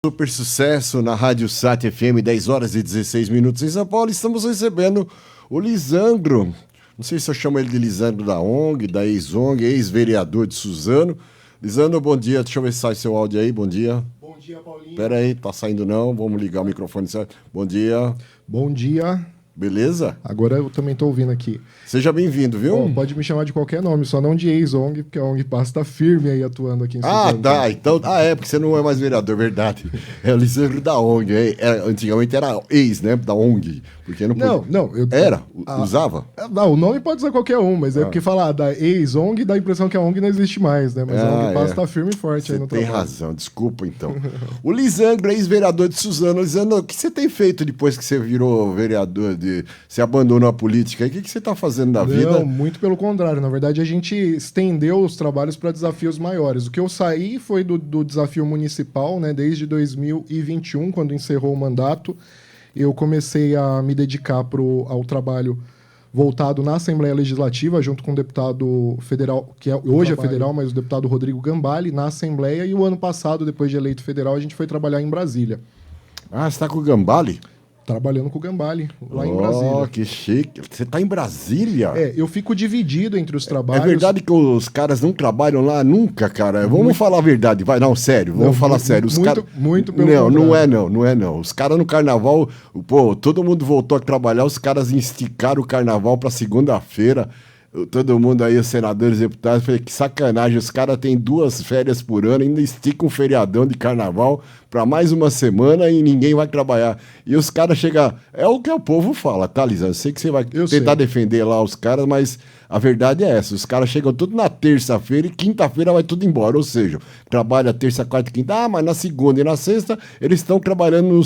Super sucesso na Rádio Sat FM, 10 horas e 16 minutos em São Paulo. Estamos recebendo o Lisandro. Não sei se eu chamo ele de Lisandro da ONG, da ex-ONG, ex-vereador de Suzano. Lisandro, bom dia. Deixa eu ver se sai seu áudio aí. Bom dia. Bom dia, Paulinho. Pera aí, tá saindo não. Vamos ligar o microfone. Bom dia. Bom dia. Beleza? Agora eu também tô ouvindo aqui. Seja bem-vindo, viu? Bom, pode me chamar de qualquer nome, só não de ex-ONG, porque a ONG Paz está firme aí atuando aqui em Suzano. Tá. Então, porque você não é mais vereador, verdade. É o Lisandro da ONG. Antigamente era ex, né? Da ONG. Porque não podia... Não. Usava? Não, o nome pode usar qualquer um, mas é porque falar da ex-ONG dá a impressão que a ONG não existe mais, né? Mas a ONG Paz está firme e forte aí no trabalho. Você tem razão, desculpa então. O Lisandro, ex-vereador de Suzano. Lisandro, o que você tem feito depois que você virou vereador, você abandonou a política? O que você está fazendo da vida? Não, muito pelo contrário. Na verdade, a gente estendeu os trabalhos para desafios maiores. O que eu saí foi do desafio municipal, né? Desde 2021, quando encerrou o mandato, eu comecei a me dedicar ao trabalho voltado na Assembleia Legislativa, junto com o deputado federal, que hoje é federal, mas o deputado Rodrigo Gambale, na Assembleia. E o ano passado, depois de eleito federal, a gente foi trabalhar em Brasília. Ah, você está com o Gambale? Trabalhando com o Gambale, lá em Brasília. Oh, que chique. Você está em Brasília? Eu fico dividido entre os trabalhos. É verdade que os caras não trabalham lá nunca, cara? Vamos falar a verdade. Vai, não, sério. Vamos falar sério. Os muito pelo contrário. Não é não. Os caras no carnaval, todo mundo voltou a trabalhar, os caras esticaram o carnaval para segunda-feira. Todo mundo aí, os senadores, deputados, falei que sacanagem, os caras têm 2 férias por ano, ainda esticam um feriadão de carnaval para mais uma semana e ninguém vai trabalhar. E os caras chegam... É o que o povo fala, tá, Lisa? Eu sei que você vai tentar defender lá os caras, mas a verdade é essa. Os caras chegam tudo na terça-feira e quinta-feira vai tudo embora. Ou seja, trabalha terça, quarta e quinta. Mas na segunda e na sexta eles estão trabalhando no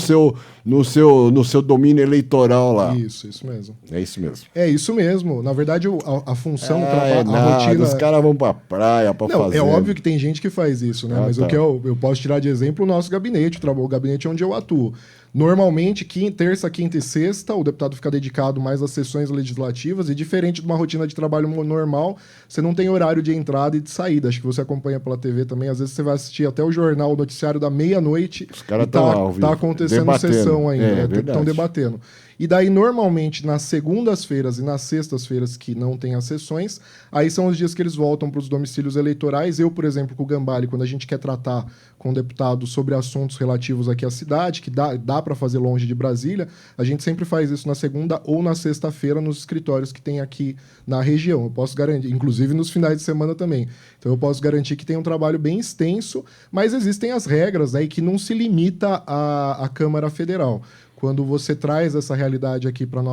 seu domínio eleitoral lá. Isso mesmo. É isso mesmo. É isso mesmo. Na verdade, a função, a rotina... Os caras vão pra praia pra fazer. É óbvio que tem gente que faz isso, né? Mas o que eu posso tirar de exemplo, o nosso gabinete, o gabinete onde eu atuo. Normalmente, terça, quinta e sexta, o deputado fica dedicado mais às sessões legislativas e, diferente de uma rotina de trabalho normal, você não tem horário de entrada e de saída. Acho que você acompanha pela TV também. Às vezes você vai assistir até o jornal, o noticiário da meia-noite. Os caras estão tá acontecendo debatendo. Sessão ainda. Estão debatendo. E daí, normalmente, nas segundas-feiras e nas sextas-feiras que não tem as sessões, aí são os dias que eles voltam para os domicílios eleitorais. Eu, por exemplo, com o Gambale, quando a gente quer tratar com o deputado sobre assuntos relativos aqui à cidade, que dá para fazer longe de Brasília, a gente sempre faz isso na segunda ou na sexta-feira nos escritórios que tem aqui na região. Eu posso garantir, inclusive nos finais de semana também. Então eu posso garantir que tem um trabalho bem extenso, mas existem as regras aí que não se limita à Câmara Federal. Quando você traz essa realidade aqui para o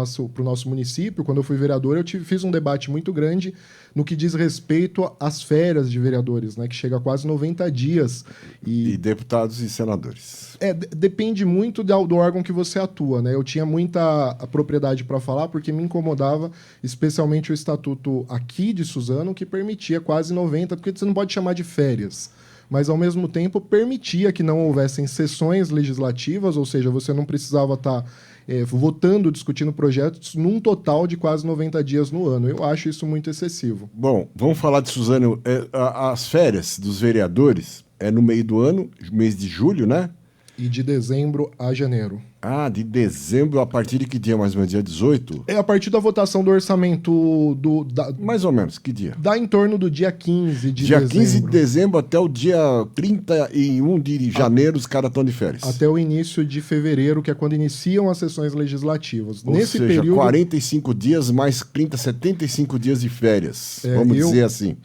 nosso município, quando eu fui vereador, eu fiz um debate muito grande no que diz respeito às férias de vereadores, né, que chega a quase 90 dias. E deputados e senadores. Depende muito do órgão que você atua, né? Eu tinha muita propriedade para falar, porque me incomodava especialmente o estatuto aqui de Suzano, que permitia quase 90, porque você não pode chamar de férias, mas, ao mesmo tempo, permitia que não houvessem sessões legislativas, ou seja, você não precisava estar votando, discutindo projetos num total de quase 90 dias no ano. Eu acho isso muito excessivo. Bom, vamos falar de Suzano. As férias dos vereadores é no meio do ano, mês de julho, né? E de dezembro a janeiro. Ah, de dezembro, a partir de que dia, mais ou menos? Dia 18? É a partir da votação do orçamento mais ou menos, que dia? Dá em torno do dia 15 de dezembro. Dia 15 de dezembro até o dia 31 de janeiro, os caras estão de férias. Até o início de fevereiro, que é quando iniciam as sessões legislativas. Nesse período, 45 dias mais 30, 75 dias de férias. Vamos dizer assim.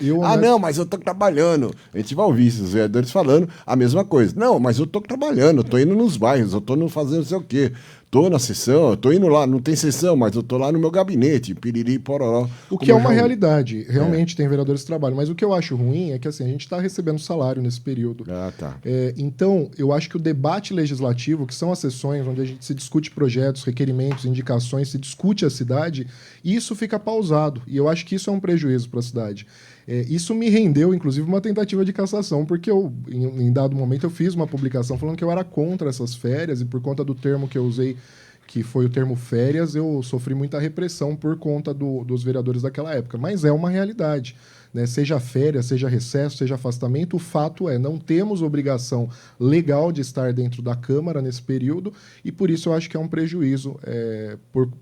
Não, mas eu tô trabalhando. A gente vai ouvir esses vereadores falando a mesma coisa. Não, mas eu tô trabalhando, eu tô indo nos bairros, eu tô fazendo não sei o quê. Tô na sessão, eu tô indo lá, não tem sessão, mas eu tô lá no meu gabinete, piriri, pororó. O que é uma realidade, realmente tem vereadores que trabalham, mas o que eu acho ruim é que assim, a gente está recebendo salário nesse período. Tá. Então, eu acho que o debate legislativo, que são as sessões onde a gente se discute projetos, requerimentos, indicações, se discute a cidade, isso fica pausado, e eu acho que isso é um prejuízo para a cidade. Isso me rendeu, inclusive, uma tentativa de cassação, porque em dado momento, eu fiz uma publicação falando que eu era contra essas férias, e por conta do termo que eu usei, que foi o termo férias, eu sofri muita repressão por conta dos vereadores daquela época. Mas é uma realidade. né? Seja férias, seja recesso, seja afastamento, o fato é, não temos obrigação legal de estar dentro da Câmara nesse período, e por isso eu acho que é um prejuízo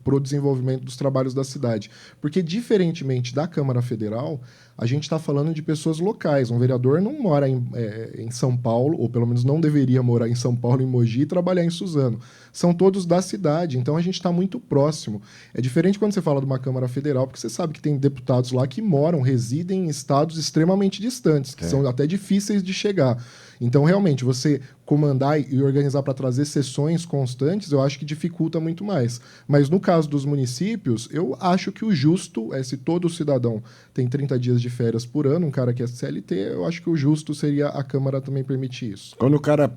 para o desenvolvimento dos trabalhos da cidade. Porque, diferentemente da Câmara Federal, a gente está falando de pessoas locais. Um vereador não mora em São Paulo, ou pelo menos não deveria morar em São Paulo, em Mogi, e trabalhar em Suzano. São todos da cidade, então a gente está muito próximo. É diferente quando você fala de uma Câmara Federal, porque você sabe que tem deputados lá que moram, residem em estados extremamente distantes, que são até difíceis de chegar. Então, realmente, você comandar e organizar para trazer sessões constantes, eu acho que dificulta muito mais. Mas no caso dos municípios, eu acho que o justo é, se todo cidadão tem 30 dias de férias por ano, um cara que é CLT, eu acho que o justo seria a Câmara também permitir isso. Quando o cara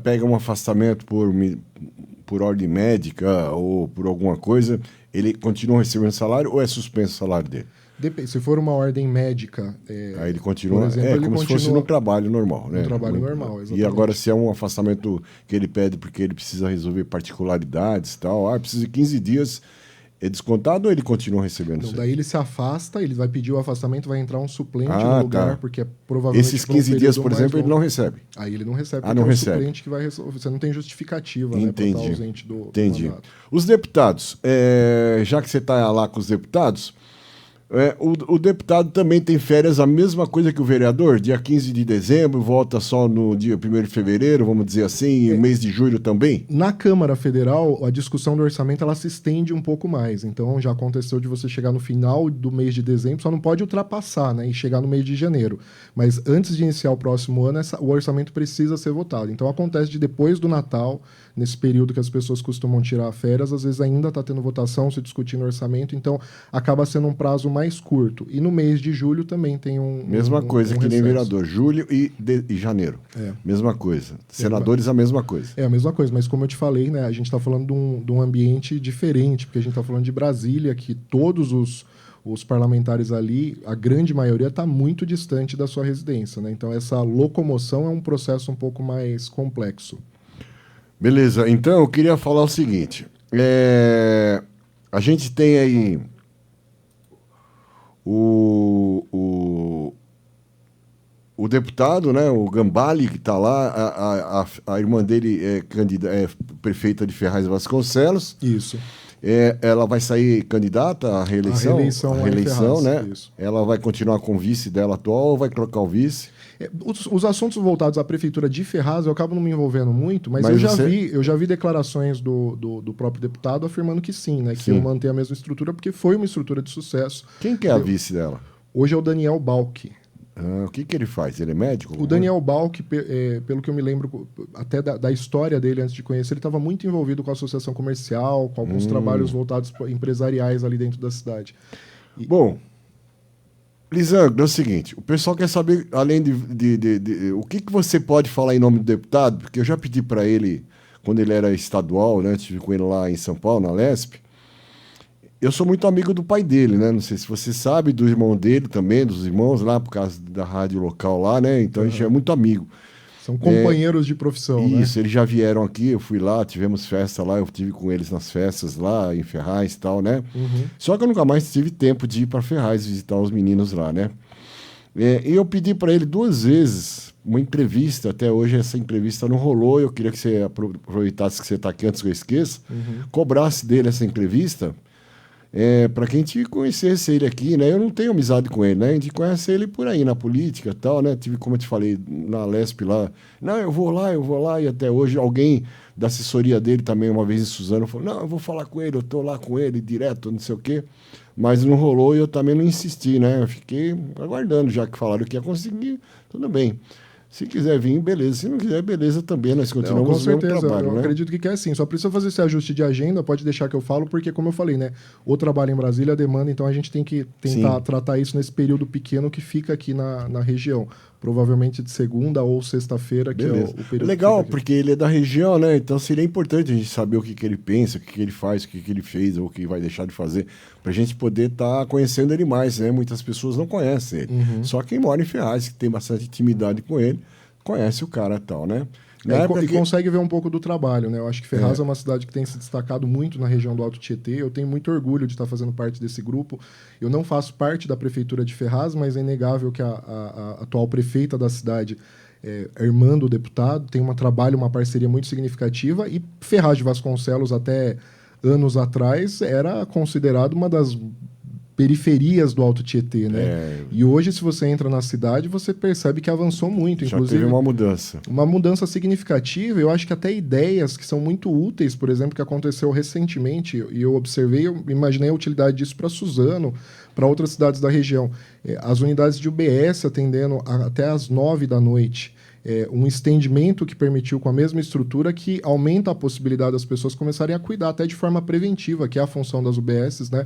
pega um afastamento por ordem médica ou por alguma coisa, ele continua recebendo salário ou é suspenso o salário dele? Se for uma ordem médica... Aí ele continua, por exemplo, ele como se fosse no trabalho normal, né? No trabalho normal, exatamente. E agora, se é um afastamento que ele pede porque ele precisa resolver particularidades e tal, precisa de 15 dias, é descontado ou ele continua recebendo isso? Daí ele se afasta, ele vai pedir o afastamento, vai entrar um suplente no lugar, porque é provavelmente... Esses 15 dias, por exemplo, ele não recebe? Aí ele não recebe, porque não recebe. É o suplente que vai resolver. Você não tem justificativa, né, para estar ausente do mandato. Os deputados, já que você está lá com os deputados... o deputado também tem férias, a mesma coisa que o vereador, dia 15 de dezembro, volta só no dia 1º de fevereiro, vamos dizer assim, e mês de julho também? Na Câmara Federal, a discussão do orçamento ela se estende um pouco mais. Então, já aconteceu de você chegar no final do mês de dezembro, só não pode ultrapassar, né, e chegar no mês de janeiro. Mas antes de iniciar o próximo ano, o orçamento precisa ser votado. Então, acontece de depois do Natal, nesse período que as pessoas costumam tirar férias, às vezes ainda está tendo votação, se discutindo orçamento, então acaba sendo um prazo mais curto. E no mês de julho também tem mesma coisa que nem vereador, julho e janeiro. Mesma coisa. Senadores, a mesma coisa. É a mesma coisa, mas como eu te falei, né, a gente está falando de um ambiente diferente, porque a gente está falando de Brasília, que todos os parlamentares ali, a grande maioria está muito distante da sua residência, né? Então essa locomoção é um processo um pouco mais complexo. Beleza, então eu queria falar o seguinte, a gente tem aí o deputado, né, o Gambale, que está lá, a irmã dele é prefeita de Ferraz Vasconcelos. Isso. Ela vai sair candidata à reeleição? A reeleição, né? Isso. Ela vai continuar com o vice dela atual ou vai trocar o vice? Os assuntos voltados à prefeitura de Ferraz eu acabo não me envolvendo muito, mas eu já vi declarações do próprio deputado afirmando que sim, né? Que iam manter a mesma estrutura, porque foi uma estrutura de sucesso. Quem que é a vice dela? Hoje é o Daniel Balck. O que ele faz? Ele é médico? O Daniel Balck, pelo que eu me lembro até da história dele antes de conhecer, ele estava muito envolvido com a associação comercial, com alguns trabalhos voltados empresariais ali dentro da cidade. Bom, Lisandro, é o seguinte, o pessoal quer saber, além o que você pode falar em nome do deputado, porque eu já pedi para ele, quando ele era estadual, né, estive com ele lá em São Paulo, na Lesp. Eu sou muito amigo do pai dele, né? Não sei se você sabe, do irmão dele também, dos irmãos lá, por causa da rádio local lá, né? Então a gente é muito amigo. São companheiros de profissão, isso, né? eles já vieram aqui, eu fui lá, tivemos festa lá, eu estive com eles nas festas lá, em Ferraz e tal, né? Só que eu nunca mais tive tempo de ir para Ferraz visitar os meninos lá, né? E eu pedi para ele 2 vezes uma entrevista, até hoje essa entrevista não rolou, eu queria que você aproveitasse que você está aqui antes que eu esqueça, cobrasse dele essa entrevista, para que a gente conhecesse ele aqui, né? Eu não tenho amizade com ele, né? A gente conhece ele por aí, na política e tal, né? Tive, como eu te falei, na Lesp lá. Não, eu vou lá. E até hoje alguém da assessoria dele também, uma vez em Suzano, falou, não, eu vou falar com ele, eu tô lá com ele direto, não sei o quê. Mas não rolou e eu também não insisti, né? Eu fiquei aguardando, já que falaram que ia conseguir, tudo bem. Se quiser vir, beleza. Se não quiser, beleza também. Nós continuamos o mesmo trabalho, eu acredito que quer sim. Só precisa fazer esse ajuste de agenda, pode deixar que eu falo, porque, como eu falei, né? O trabalho em Brasília demanda, então a gente tem que tentar tratar isso nesse período pequeno que fica aqui na região. Provavelmente de segunda ou sexta-feira, que é o período. Legal, porque ele é da região, né? Então seria importante a gente saber o que ele pensa, o que ele faz, o que ele fez, ou o que vai deixar de fazer, pra gente poder estar conhecendo ele mais, né? Muitas pessoas não conhecem ele. Só quem mora em Ferraz, que tem bastante intimidade com ele, conhece o cara e tal, né? E consegue ver um pouco do trabalho, né? Eu acho que Ferraz é uma cidade que tem se destacado muito na região do Alto Tietê. Eu tenho muito orgulho de estar fazendo parte desse grupo. Eu não faço parte da prefeitura de Ferraz, mas é inegável que a atual prefeita da cidade, Armando, o deputado, tem uma parceria muito significativa. E Ferraz de Vasconcelos, até anos atrás, era considerado uma das periferias do Alto Tietê, né? E hoje, se você entra na cidade, você percebe que avançou muito. Já teve uma mudança. Uma mudança significativa. Eu acho que até ideias que são muito úteis, por exemplo, que aconteceu recentemente, e eu observei, eu imaginei a utilidade disso para Suzano, para outras cidades da região. As unidades de UBS atendendo até às 9 da noite. Um estendimento que permitiu, com a mesma estrutura, que aumenta a possibilidade das pessoas começarem a cuidar até de forma preventiva, que é a função das UBSs, né?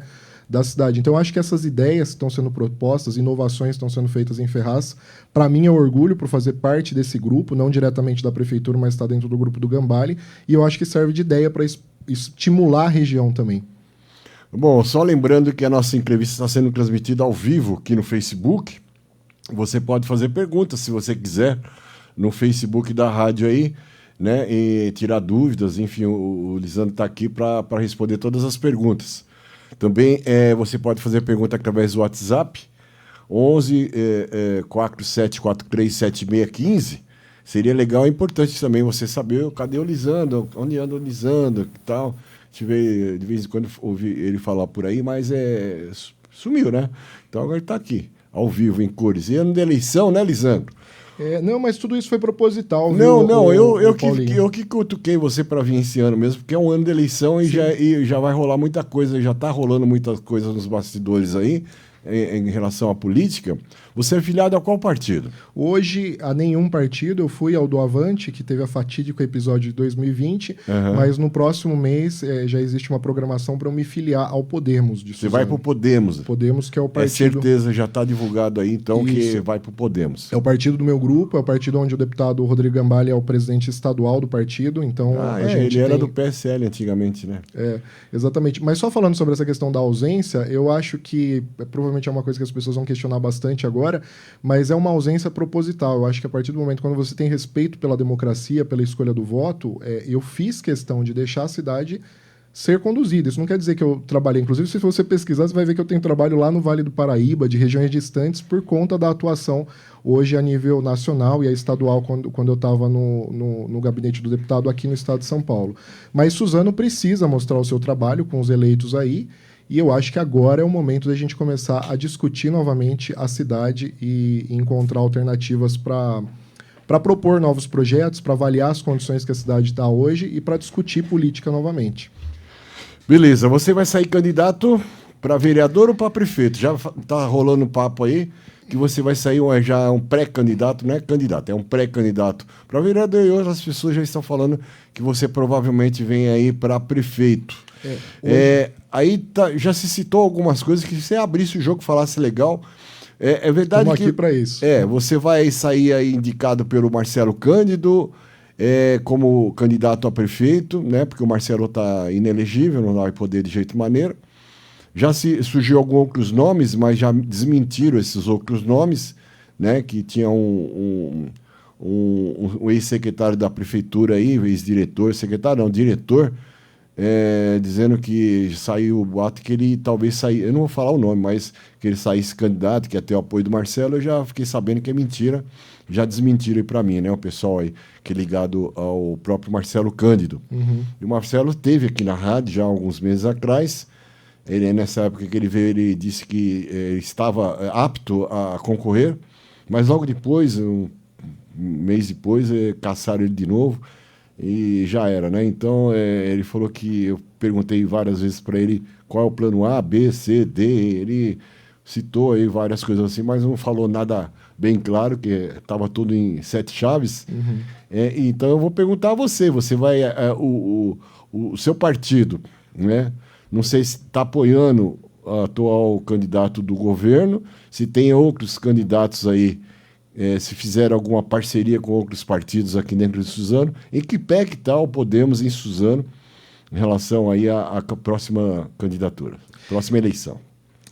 Da cidade. Então, eu acho que essas ideias que estão sendo propostas, inovações que estão sendo feitas em Ferraz, para mim é um orgulho por fazer parte desse grupo, não diretamente da prefeitura, mas está dentro do grupo do Gambale, e eu acho que serve de ideia para estimular a região também. Bom, só lembrando que a nossa entrevista está sendo transmitida ao vivo aqui no Facebook. Você pode fazer perguntas, se você quiser, no Facebook da rádio aí, né, e tirar dúvidas. Enfim, o Lisandro está aqui para responder todas as perguntas. Também você pode fazer pergunta através do WhatsApp, 11 4743 7615. Seria legal e importante também você saber cadê o Lisandro, onde anda o Lisandro e tal. De vez em quando ouvi ele falar por aí, mas sumiu, né? Então agora ele está aqui, ao vivo, em cores. E ano de eleição, né, Lisandro? Não, mas tudo isso foi proposital. Não, eu que cutuquei você para vir esse ano mesmo, porque é um ano de eleição e já vai rolar muita coisa, já está rolando muita coisa nos bastidores aí, em relação à política. Você é filiado a qual partido? Hoje, a nenhum partido. Eu fui ao do Avante, que teve a fatídico episódio de 2020, mas no próximo mês já existe uma programação para eu me filiar ao Podemos. Você vai para o Podemos? Podemos, que é o partido... É certeza, já está divulgado aí, então, que vai para o Podemos. É o partido do meu grupo, é o partido onde o deputado Rodrigo Gambale é o presidente estadual do partido, então... ele era do PSL antigamente, né? Exatamente. Mas só falando sobre essa questão da ausência, eu acho que provavelmente é uma coisa que as pessoas vão questionar bastante agora, mas é uma ausência proposital. Eu acho que a partir do momento quando você tem respeito pela democracia, pela escolha do voto, eu fiz questão de deixar a cidade ser conduzida. Isso não quer dizer que eu trabalhei. Inclusive, se você pesquisar, você vai ver que eu tenho trabalho lá no Vale do Paraíba, de regiões distantes, por conta da atuação hoje a nível nacional e a estadual, quando eu estava no gabinete do deputado aqui no estado de São Paulo. Mas Suzano precisa mostrar o seu trabalho com os eleitos aí, e eu acho que agora é o momento da gente começar a discutir novamente a cidade e encontrar alternativas para propor novos projetos, para avaliar as condições que a cidade está hoje e para discutir política novamente. Beleza, você vai sair candidato para vereador ou para prefeito? Já está rolando um papo aí que você vai sair já um pré-candidato, não é candidato, é um pré-candidato para vereador, e outras pessoas já estão falando que você provavelmente vem aí para prefeito. Aí já se citou algumas coisas que se você abrisse o jogo e falasse legal. É verdade que... Estamos aqui para isso. Você vai sair aí indicado pelo Marcelo Cândido como candidato a prefeito, né? Porque o Marcelo está inelegível, não vai poder de jeito maneira. Já surgiu alguns outros nomes, mas já desmentiram esses outros nomes, né? Que tinha um ex-secretário da prefeitura aí, ex-diretor, secretário não, diretor, dizendo que saiu o boato que ele talvez saísse, eu não vou falar o nome, mas que ele saísse candidato, que ia ter o apoio do Marcelo. Eu já fiquei sabendo que é mentira, já desmentiram aí para mim, né? O pessoal aí que é ligado ao próprio Marcelo Cândido. E o Marcelo esteve aqui na rádio já há alguns meses atrás. Ele, nessa época que ele veio, ele disse que estava apto a concorrer, mas logo depois, um mês depois, caçaram ele de novo. E já era, né? Então, ele falou que... Eu perguntei várias vezes para ele qual é o plano A, B, C, D. Ele citou aí várias coisas assim, mas não falou nada bem claro, que estava tudo em 7 chaves. Então, eu vou perguntar a você. Você vai... o seu partido, né? Não sei se está apoiando o atual candidato do governo, se tem outros candidatos aí, se fizeram alguma parceria com outros partidos aqui dentro de Suzano. Em que pé que está o Podemos em Suzano em relação aí à próxima candidatura, próxima eleição?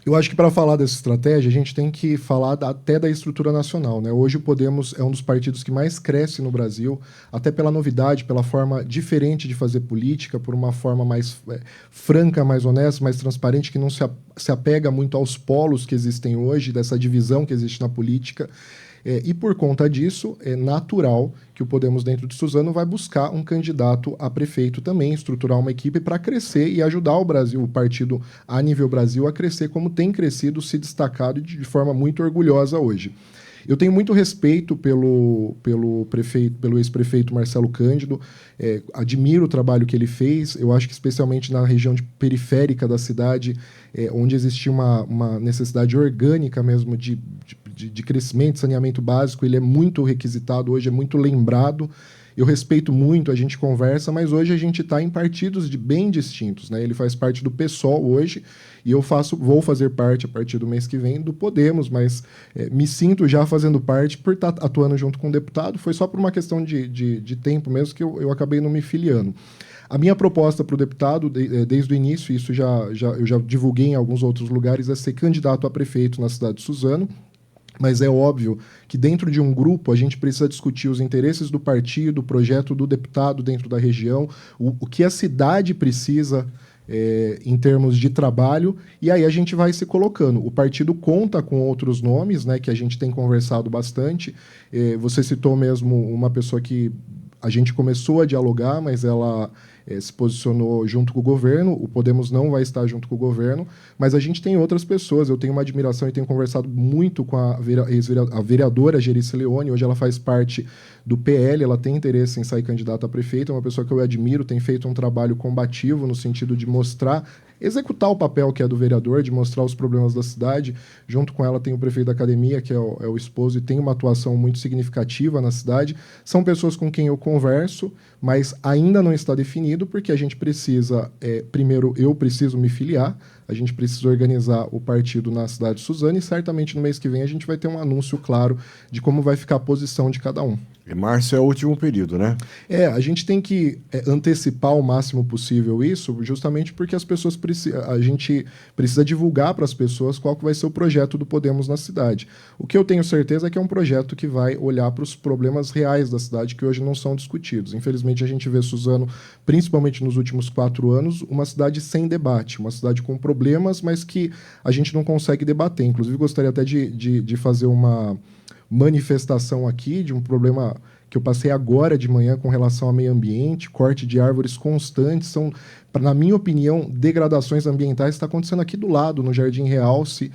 Eu acho que para falar dessa estratégia, a gente tem que falar até da estrutura nacional, né? Hoje o Podemos é um dos partidos que mais cresce no Brasil, até pela novidade, pela forma diferente de fazer política, por uma forma mais franca, mais honesta, mais transparente, que não se apega muito aos polos que existem hoje, dessa divisão que existe na política. E por conta disso, é natural que o Podemos, dentro de Suzano, vai buscar um candidato a prefeito também, estruturar uma equipe para crescer e ajudar o Brasil, o partido a nível Brasil, a crescer como tem crescido, se destacado de forma muito orgulhosa hoje. Eu tenho muito respeito pelo ex-prefeito Marcelo Cândido, admiro o trabalho que ele fez, eu acho que especialmente na região periférica da cidade, onde existia uma necessidade orgânica mesmo de crescimento, saneamento básico, ele é muito requisitado, hoje é muito lembrado. Eu respeito muito, a gente conversa, mas hoje a gente está em partidos bem distintos, né? Ele faz parte do PSOL hoje e eu vou fazer parte, a partir do mês que vem, do Podemos, mas me sinto já fazendo parte por estar atuando junto com o deputado. Foi só por uma questão de tempo mesmo que eu acabei não me filiando. A minha proposta para o deputado, desde o início, isso eu já divulguei em alguns outros lugares, é ser candidato a prefeito na cidade de Suzano. Mas é óbvio que dentro de um grupo a gente precisa discutir os interesses do partido, o projeto do deputado dentro da região, o que a cidade precisa em termos de trabalho, e aí a gente vai se colocando. O partido conta com outros nomes, né, que a gente tem conversado bastante. Você citou mesmo uma pessoa que a gente começou a dialogar, mas ela se posicionou junto com o governo. O Podemos não vai estar junto com o governo, mas a gente tem outras pessoas. Eu tenho uma admiração e tenho conversado muito com a vereadora Gerice Leone. Hoje ela faz parte do PL, ela tem interesse em sair candidata a prefeita. É uma pessoa que eu admiro, tem feito um trabalho combativo no sentido de mostrar, executar o papel que é do vereador, de mostrar os problemas da cidade. Junto com ela tem o prefeito da academia, que é o esposo, e tem uma atuação muito significativa na cidade. São pessoas com quem eu converso, mas ainda não está definido, porque a gente precisa, primeiro, eu preciso me filiar, a gente precisa organizar o partido na cidade de Suzano, e certamente no mês que vem a gente vai ter um anúncio claro de como vai ficar a posição de cada um. E março é o último período, né? A gente tem que antecipar o máximo possível isso, justamente porque a gente precisa divulgar para as pessoas qual que vai ser o projeto do Podemos na cidade. O que eu tenho certeza é que é um projeto que vai olhar para os problemas reais da cidade, que hoje não são discutidos. Infelizmente, a gente vê Suzano, principalmente nos últimos 4 anos, uma cidade sem debate, uma cidade com problemas, mas que a gente não consegue debater. Inclusive, gostaria até de fazer uma manifestação aqui de um problema que eu passei agora de manhã com relação ao meio ambiente, corte de árvores constantes, são, na minha opinião, degradações ambientais. Está acontecendo aqui do lado, no Jardim Realce.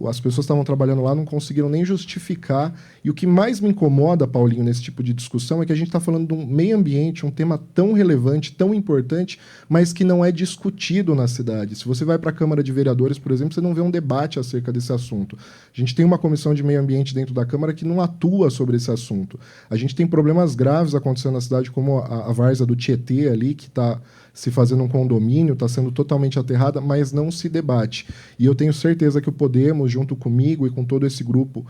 As pessoas estavam trabalhando lá, não conseguiram nem justificar. E o que mais me incomoda, Paulinho, nesse tipo de discussão é que a gente está falando de um meio ambiente, um tema tão relevante, tão importante, mas que não é discutido na cidade. Se você vai para a Câmara de Vereadores, por exemplo, você não vê um debate acerca desse assunto. A gente tem uma comissão de meio ambiente dentro da Câmara que não atua sobre esse assunto. A gente tem problemas graves acontecendo na cidade, como a várzea do Tietê ali, que está se fazendo um condomínio, está sendo totalmente aterrada, mas não se debate. E eu tenho certeza que o Podemos, junto comigo e com todo esse grupo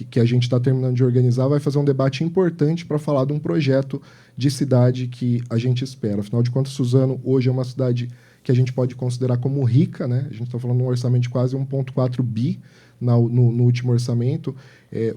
que a gente está terminando de organizar, vai fazer um debate importante para falar de um projeto de cidade que a gente espera. Afinal de contas, Suzano hoje é uma cidade que a gente pode considerar como rica, né? A gente está falando de um orçamento de quase 1,4 bi no último orçamento,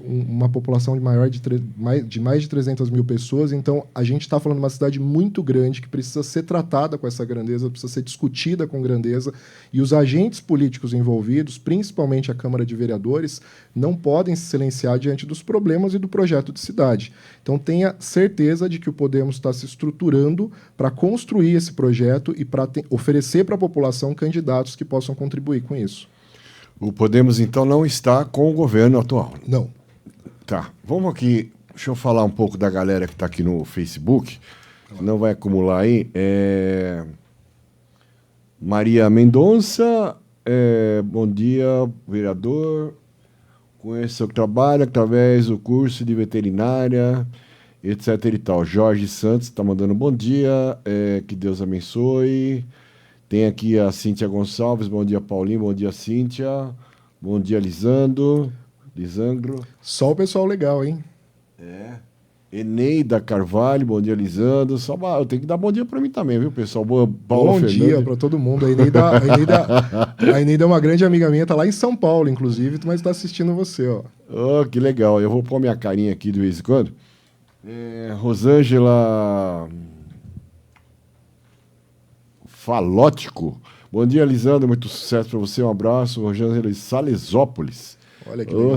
uma população de mais de 300 mil pessoas. Então, a gente está falando de uma cidade muito grande que precisa ser tratada com essa grandeza, precisa ser discutida com grandeza, e os agentes políticos envolvidos, principalmente a Câmara de Vereadores, não podem se silenciar diante dos problemas e do projeto de cidade. Então, tenha certeza de que o Podemos está se estruturando para construir esse projeto e para oferecer para a população candidatos que possam contribuir com isso. O Podemos, então, não está com o governo atual? Não. Tá. Vamos aqui, deixa eu falar um pouco da galera que está aqui no Facebook, não vai acumular aí. Maria Mendonça, bom dia, vereador. Conheço o trabalho através do curso de veterinária, etc. e tal. Jorge Santos está mandando bom dia, que Deus abençoe. Tem aqui a Cíntia Gonçalves, bom dia, Paulinho, bom dia, Cíntia, bom dia, Lisandro. Só o pessoal legal, hein? Eneida Carvalho, bom dia, Lisandro. Só eu tenho que dar bom dia para mim também, viu, pessoal? Paulo bom dia para todo mundo. A Eneida é uma grande amiga minha, tá lá em São Paulo, inclusive, mas tá assistindo você, ó. Oh, que legal. Eu vou pôr minha carinha aqui de vez em quando. Rosângela Falótico. Bom dia, Lisandro. Muito sucesso para você. Um abraço. Rosângela Salesópolis. Olha que legal.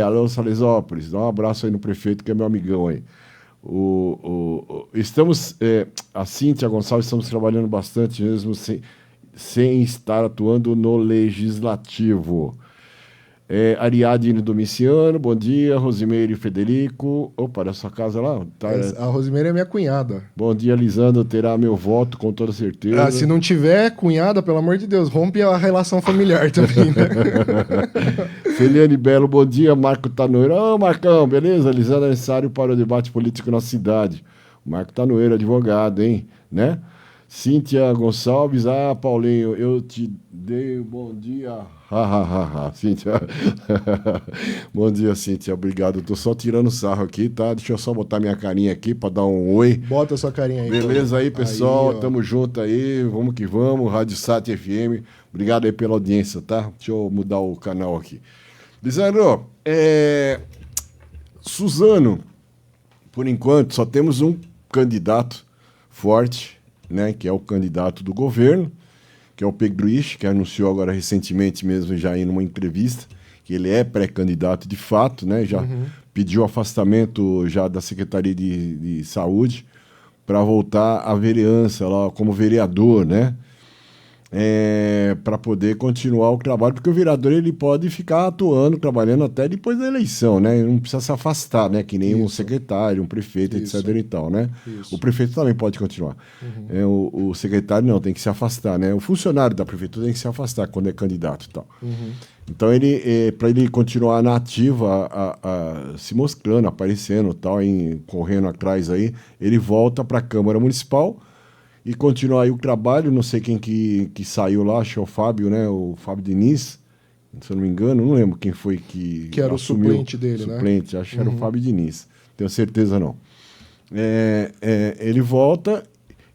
Alô, Salesópolis. Dá um abraço aí no prefeito, que é meu amigão aí. Estamos, a Cíntia Gonçalves, estamos trabalhando bastante, mesmo sem estar atuando no legislativo. Ariadne Domiciano, bom dia. Rosimeire Federico. Opa, da sua casa lá? Tá, a Rosimeire é minha cunhada. Bom dia, Lisandro. Terá meu voto, com toda certeza. Se não tiver cunhada, pelo amor de Deus, rompe a relação familiar também, né? Feliane Belo, bom dia. Marco Tanoeiro. Ô, Marcão, beleza? Lisandro é necessário para o debate político na cidade. Marco Tanoeiro, advogado, hein? Né? Cíntia Gonçalves, Paulinho, eu te dei bom dia. Cíntia. Bom dia, Cíntia, obrigado. Eu tô só tirando sarro aqui, tá? Deixa eu só botar minha carinha aqui para dar um oi. Bota a sua carinha aí. Beleza aí, pessoal? Aí, tamo junto aí, vamos que vamos. Rádio Sat FM, obrigado aí pela audiência, tá? Deixa eu mudar o canal aqui. Lisandro, Suzano, por enquanto, só temos um candidato forte, né, que é o candidato do governo, que é o Pedro Ixi, que anunciou agora recentemente mesmo, já em uma entrevista, que ele é pré-candidato de fato, né, já pediu afastamento já da Secretaria de Saúde para voltar à vereança lá como vereador, né, para poder continuar o trabalho, porque o vereador ele pode ficar atuando, trabalhando até depois da eleição, né? Ele não precisa se afastar, né? Que nem um secretário, um prefeito, etc. e tal, né? O prefeito também pode continuar. O secretário não, tem que se afastar, né? O funcionário da prefeitura tem que se afastar quando é candidato e tal. Então, ele, para ele continuar na ativa, se mostrando, aparecendo, tal, correndo atrás aí, ele volta para a Câmara Municipal e continua aí o trabalho. Não sei quem que saiu lá, acho que é o Fábio, né? O Fábio Diniz, se eu não me engano, não lembro quem foi que era o suplente dele, suplente, acho que era o Fábio Diniz, tenho certeza não. Ele volta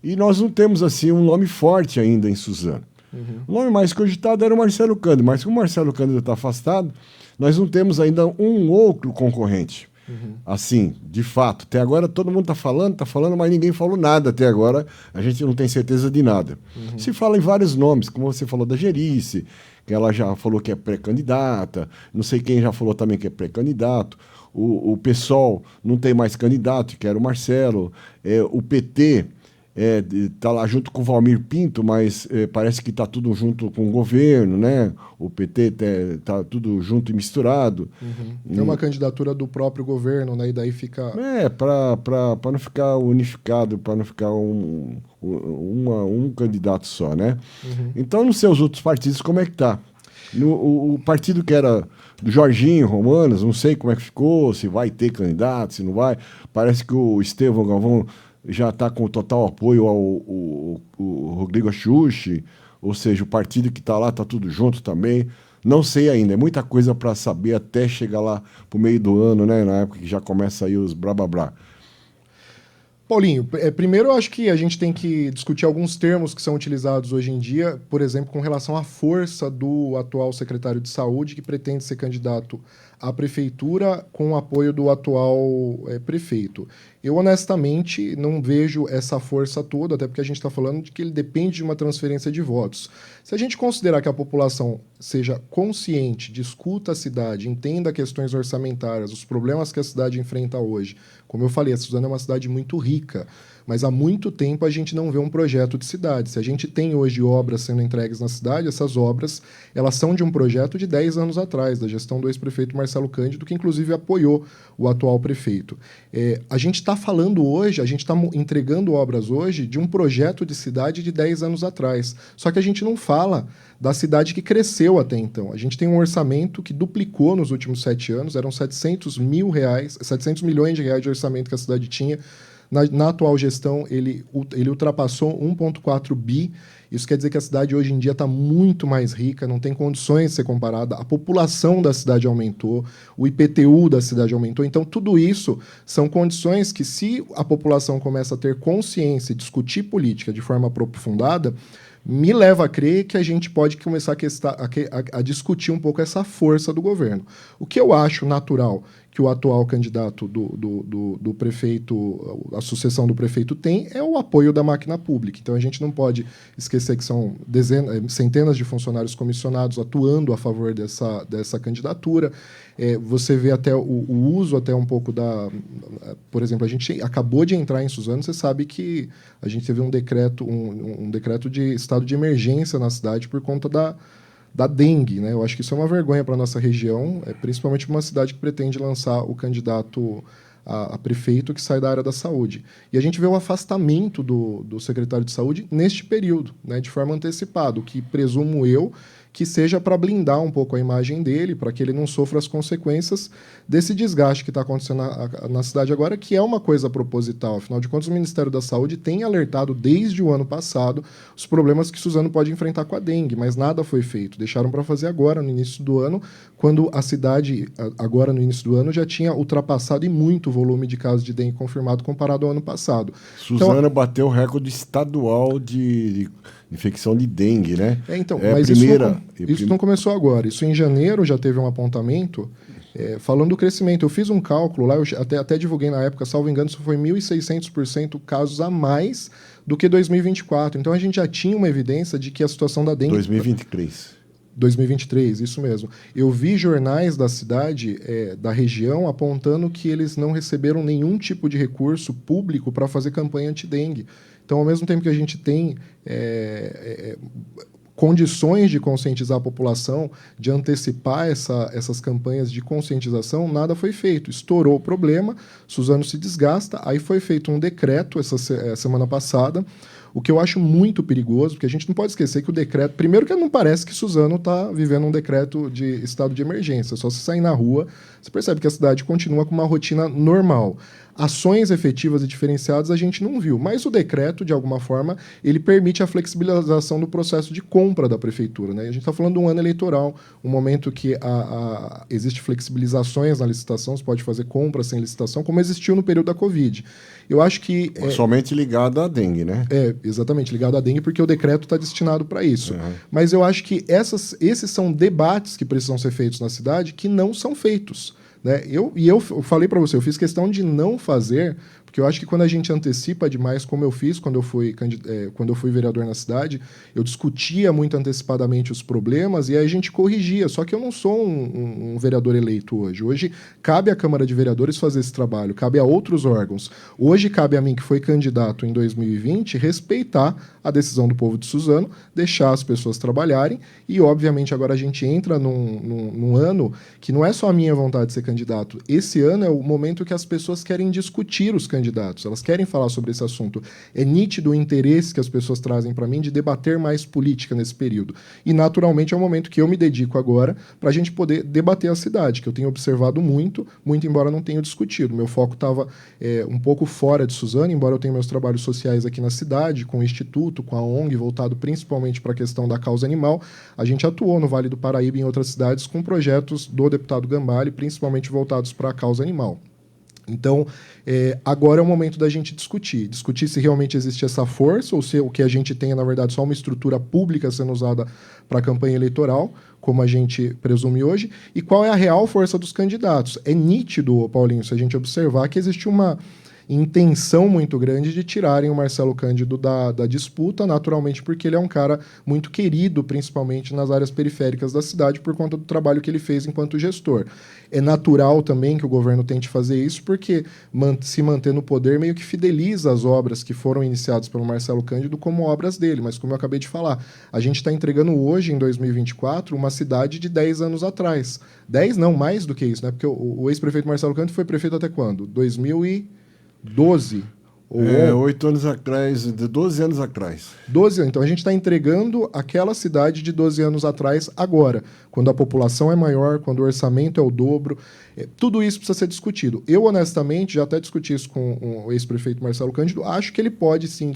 e nós não temos assim um nome forte ainda em Suzano. O nome mais cogitado era o Marcelo Cândido, mas como o Marcelo Cândido está afastado, nós não temos ainda um outro concorrente. Assim, de fato, até agora todo mundo está falando, mas ninguém falou nada até agora, a gente não tem certeza de nada. Se fala em vários nomes, como você falou da Gerice, que ela já falou que é pré-candidata, não sei quem já falou também que é pré-candidato, o PSOL não tem mais candidato, que era o Marcelo, o PT está lá junto com o Valmir Pinto, mas parece que está tudo junto com o governo, né? O PT está tudo junto e misturado. Tem uma candidatura do próprio governo, né? E daí fica... para não ficar unificado, para não ficar um candidato só, né? Então, não sei os outros partidos como é que tá. O partido que era do Jorginho Romanas, não sei como é que ficou, se vai ter candidato, se não vai. Parece que o Estevão Galvão já está com total apoio ao Rodrigo Axuxi, ou seja, o partido que está lá está tudo junto também. Não sei ainda, é muita coisa para saber até chegar lá para o meio do ano, né, na época que já começa aí os blá blá blá. Paulinho, primeiro eu acho que a gente tem que discutir alguns termos que são utilizados hoje em dia, por exemplo, com relação à força do atual secretário de Saúde, que pretende ser candidato à prefeitura com o apoio do atual prefeito. Eu, honestamente, não vejo essa força toda, até porque a gente está falando de que ele depende de uma transferência de votos. Se a gente considerar que a população seja consciente, discuta a cidade, entenda questões orçamentárias, os problemas que a cidade enfrenta hoje, como eu falei, a Suzano é uma cidade muito rica, mas há muito tempo a gente não vê um projeto de cidade. Se a gente tem hoje obras sendo entregues na cidade, essas obras elas são de um projeto de 10 anos atrás, da gestão do ex-prefeito Marcelo Cândido, que inclusive apoiou o atual prefeito. A gente está falando hoje, a gente está entregando obras hoje de um projeto de cidade de 10 anos atrás. Só que a gente não fala da cidade que cresceu até então. A gente tem um orçamento que duplicou nos últimos 7 anos, eram 700 milhões de reais de orçamento que a cidade tinha Na atual gestão, ele ultrapassou 1,4 bi. Isso quer dizer que a cidade hoje em dia está muito mais rica, não tem condições de ser comparada. A população da cidade aumentou, o IPTU da cidade aumentou. Então, tudo isso são condições que, se a população começa a ter consciência e discutir política de forma aprofundada, me leva a crer que a gente pode começar a discutir um pouco essa força do governo. O que eu acho natural que o atual candidato do prefeito, a sucessão do prefeito tem, é o apoio da máquina pública. Então, a gente não pode esquecer que são centenas de funcionários comissionados atuando a favor dessa candidatura. Você vê até o uso até um pouco da... Por exemplo, a gente acabou de entrar em Suzano, você sabe que a gente teve um decreto de estado de emergência na cidade por conta da dengue, né? Eu acho que isso é uma vergonha para a nossa região, principalmente para uma cidade que pretende lançar o candidato a prefeito que sai da área da saúde. E a gente vê o afastamento do secretário de saúde neste período, né, de forma antecipada, o que presumo eu que seja para blindar um pouco a imagem dele, para que ele não sofra as consequências desse desgaste que está acontecendo na cidade agora, que é uma coisa proposital. Afinal de contas, o Ministério da Saúde tem alertado desde o ano passado os problemas que Suzano pode enfrentar com a dengue, mas nada foi feito. Deixaram para fazer agora, no início do ano, quando a cidade, agora no início do ano, já tinha ultrapassado e muito o volume de casos de dengue confirmado comparado ao ano passado. Suzano então, bateu o recorde estadual de infecção de dengue, né? Mas isso não começou agora. Isso em janeiro já teve um apontamento falando do crescimento. Eu fiz um cálculo lá, eu até divulguei na época, salvo engano, isso foi 1.600% casos a mais do que 2024. Então a gente já tinha uma evidência de que a situação da dengue... 2023, isso mesmo. Eu vi jornais da cidade, da região, apontando que eles não receberam nenhum tipo de recurso público para fazer campanha anti-dengue. Então, ao mesmo tempo que a gente tem condições de conscientizar a população, de antecipar essas campanhas de conscientização, nada foi feito. Estourou o problema, Suzano se desgasta, aí foi feito um decreto essa semana passada, o que eu acho muito perigoso, porque a gente não pode esquecer que o decreto... Primeiro que não parece que Suzano está vivendo um decreto de estado de emergência. Só se sair na rua, você percebe que a cidade continua com uma rotina normal. Ações efetivas e diferenciadas a gente não viu, mas o decreto, de alguma forma, ele permite a flexibilização do processo de compra da prefeitura, né? A gente está falando de um ano eleitoral, um momento que existe flexibilizações na licitação, você pode fazer compra sem licitação, como existiu no período da Covid. Eu acho que... Somente ligado à dengue, né? Exatamente, ligado à dengue, porque o decreto está destinado para isso. Uhum. Mas eu acho que esses são debates que precisam ser feitos na cidade que não são feitos. Né? Eu falei para você, eu fiz questão de não fazer, porque eu acho que quando a gente antecipa demais, como eu fiz quando eu fui vereador na cidade, eu discutia muito antecipadamente os problemas e aí a gente corrigia. Só que eu não sou um vereador eleito hoje. Hoje cabe à Câmara de Vereadores fazer esse trabalho, cabe a outros órgãos. Hoje cabe a mim, que fui candidato em 2020, respeitar a decisão do povo de Suzano, deixar as pessoas trabalharem e, obviamente, agora a gente entra num ano que não é só a minha vontade de ser candidato. Esse ano é o momento que as pessoas querem discutir os candidatos, elas querem falar sobre esse assunto. É nítido o interesse que as pessoas trazem para mim de debater mais política nesse período. E, naturalmente, é o momento que eu me dedico agora para a gente poder debater a cidade, que eu tenho observado muito embora não tenha discutido. Meu foco estava um pouco fora de Suzano, embora eu tenha meus trabalhos sociais aqui na cidade, com o Instituto, com a ONG, voltado principalmente para a questão da causa animal. A gente atuou no Vale do Paraíba e em outras cidades com projetos do deputado Gambale, principalmente voltados para a causa animal. Então, agora é o momento da gente discutir se realmente existe essa força ou se o que a gente tem é, na verdade, só uma estrutura pública sendo usada para a campanha eleitoral, como a gente presume hoje, e qual é a real força dos candidatos. É nítido, Paulinho, se a gente observar que existe uma intenção muito grande de tirarem o Marcelo Cândido da disputa, naturalmente porque ele é um cara muito querido, principalmente nas áreas periféricas da cidade, por conta do trabalho que ele fez enquanto gestor. É natural também que o governo tente fazer isso, porque se manter no poder meio que fideliza as obras que foram iniciadas pelo Marcelo Cândido como obras dele, mas como eu acabei de falar, a gente está entregando hoje, em 2024, uma cidade de 10 anos atrás. 10 não, mais do que isso, né? Porque o ex-prefeito Marcelo Cândido foi prefeito até quando? 2012, 8 anos atrás, 12 anos atrás. 12 anos. Então a gente está entregando aquela cidade de 12 anos atrás agora, quando a população é maior, quando o orçamento é o dobro. Tudo isso precisa ser discutido. Eu, honestamente, já até discuti isso com o ex-prefeito Marcelo Cândido, acho que ele pode sim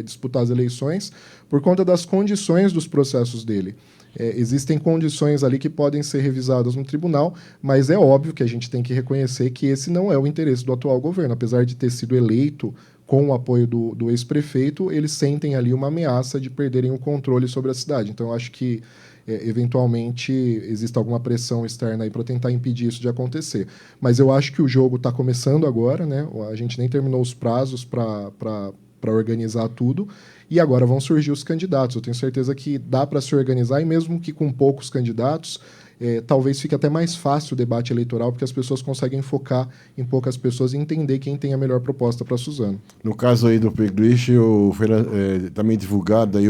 disputar as eleições por conta das condições dos processos dele. Existem condições ali que podem ser revisadas no tribunal, mas é óbvio que a gente tem que reconhecer que esse não é o interesse do atual governo. Apesar de ter sido eleito com o apoio do ex-prefeito, eles sentem ali uma ameaça de perderem o controle sobre a cidade. Então, eu acho que, eventualmente, existe alguma pressão externa aí para tentar impedir isso de acontecer. Mas eu acho que o jogo está começando agora, né? A gente nem terminou os prazos para organizar tudo, e agora vão surgir os candidatos. Eu tenho certeza que dá para se organizar, e mesmo que com poucos candidatos, talvez fique até mais fácil o debate eleitoral, porque as pessoas conseguem focar em poucas pessoas e entender quem tem a melhor proposta para Suzano. No caso aí do Peglisch, também divulgado aí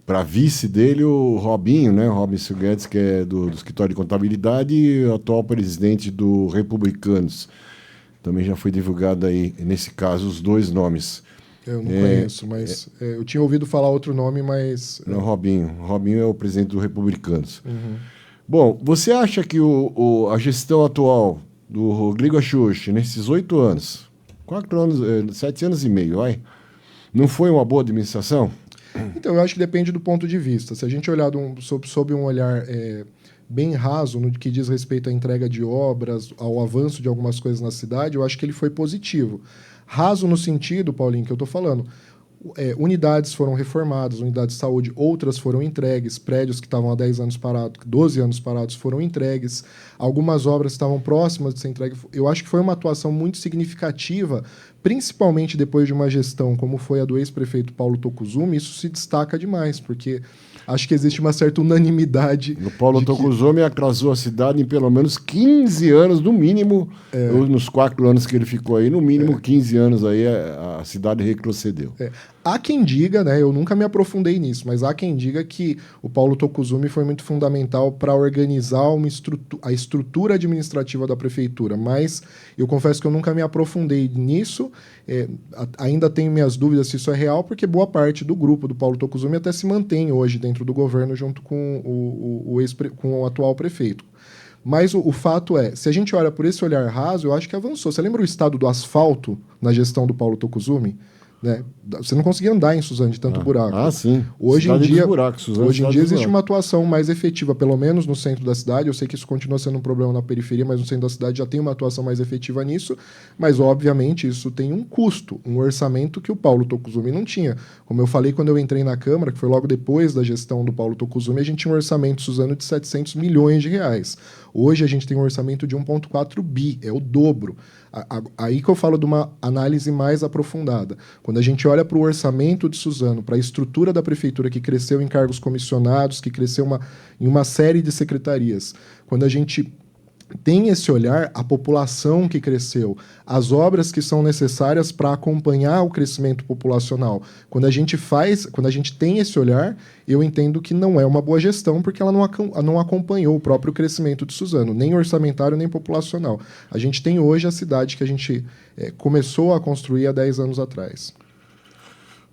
para vice dele o Robinho, né? Robinho Guedes, que é do escritório de contabilidade e atual presidente do Republicanos. Também já foi divulgado aí, nesse caso, os dois nomes. Eu não conheço, mas eu tinha ouvido falar outro nome, mas... Não, Robinho. Robinho é o presidente do Republicanos. Uhum. Bom, você acha que a gestão atual do Rodrigo Axuxi, nesses 8 anos, 4 anos, 7 anos e meio, não foi uma boa administração? Então, eu acho que depende do ponto de vista. Se a gente olhar sob um olhar bem raso no que diz respeito à entrega de obras, ao avanço de algumas coisas na cidade, eu acho que ele foi positivo. Raso no sentido, Paulinho, que eu estou falando, unidades foram reformadas, unidades de saúde, outras foram entregues, prédios que estavam há 10 anos parados, 12 anos parados foram entregues, algumas obras estavam próximas de ser entregues. Eu acho que foi uma atuação muito significativa, principalmente depois de uma gestão como foi a do ex-prefeito Paulo Tokuzumi. Isso se destaca demais, porque acho que existe uma certa unanimidade. O Paulo Tokuzumi atrasou a cidade em pelo menos 15 anos, no mínimo, nos 4 anos que ele ficou aí, no mínimo 15 anos aí a cidade retrocedeu. Há quem diga, né, eu nunca me aprofundei nisso, mas há quem diga que o Paulo Tokuzumi foi muito fundamental para organizar a estrutura administrativa da prefeitura, mas eu confesso que eu nunca me aprofundei nisso. Ainda tenho minhas dúvidas se isso é real, porque boa parte do grupo do Paulo Tokuzumi até se mantém hoje dentro do governo junto com o atual prefeito. Mas o fato é, se a gente olha por esse olhar raso, eu acho que avançou. Você lembra o estado do asfalto na gestão do Paulo Tokuzumi? Né? Você não conseguia andar em Suzano de tanto buraco. Sim. Hoje em dia existe uma atuação mais efetiva, pelo menos no centro da cidade. Eu sei que isso continua sendo um problema na periferia, mas no centro da cidade já tem uma atuação mais efetiva nisso. Mas, obviamente, isso tem um custo, um orçamento que o Paulo Tokuzumi não tinha. Como eu falei quando eu entrei na Câmara, que foi logo depois da gestão do Paulo Tokuzumi, a gente tinha um orçamento Suzano de 700 milhões de reais. Hoje a gente tem um orçamento de 1,4 bi, é o dobro. Aí que eu falo de uma análise mais aprofundada. Quando a gente olha para o orçamento de Suzano, para a estrutura da prefeitura que cresceu em cargos comissionados, que cresceu em uma série de secretarias, quando a gente tem esse olhar, a população que cresceu, as obras que são necessárias para acompanhar o crescimento populacional. Quando a gente tem esse olhar, eu entendo que não é uma boa gestão, porque ela não acompanhou o próprio crescimento de Suzano, nem orçamentário, nem populacional. A gente tem hoje a cidade que a gente começou a construir há 10 anos atrás.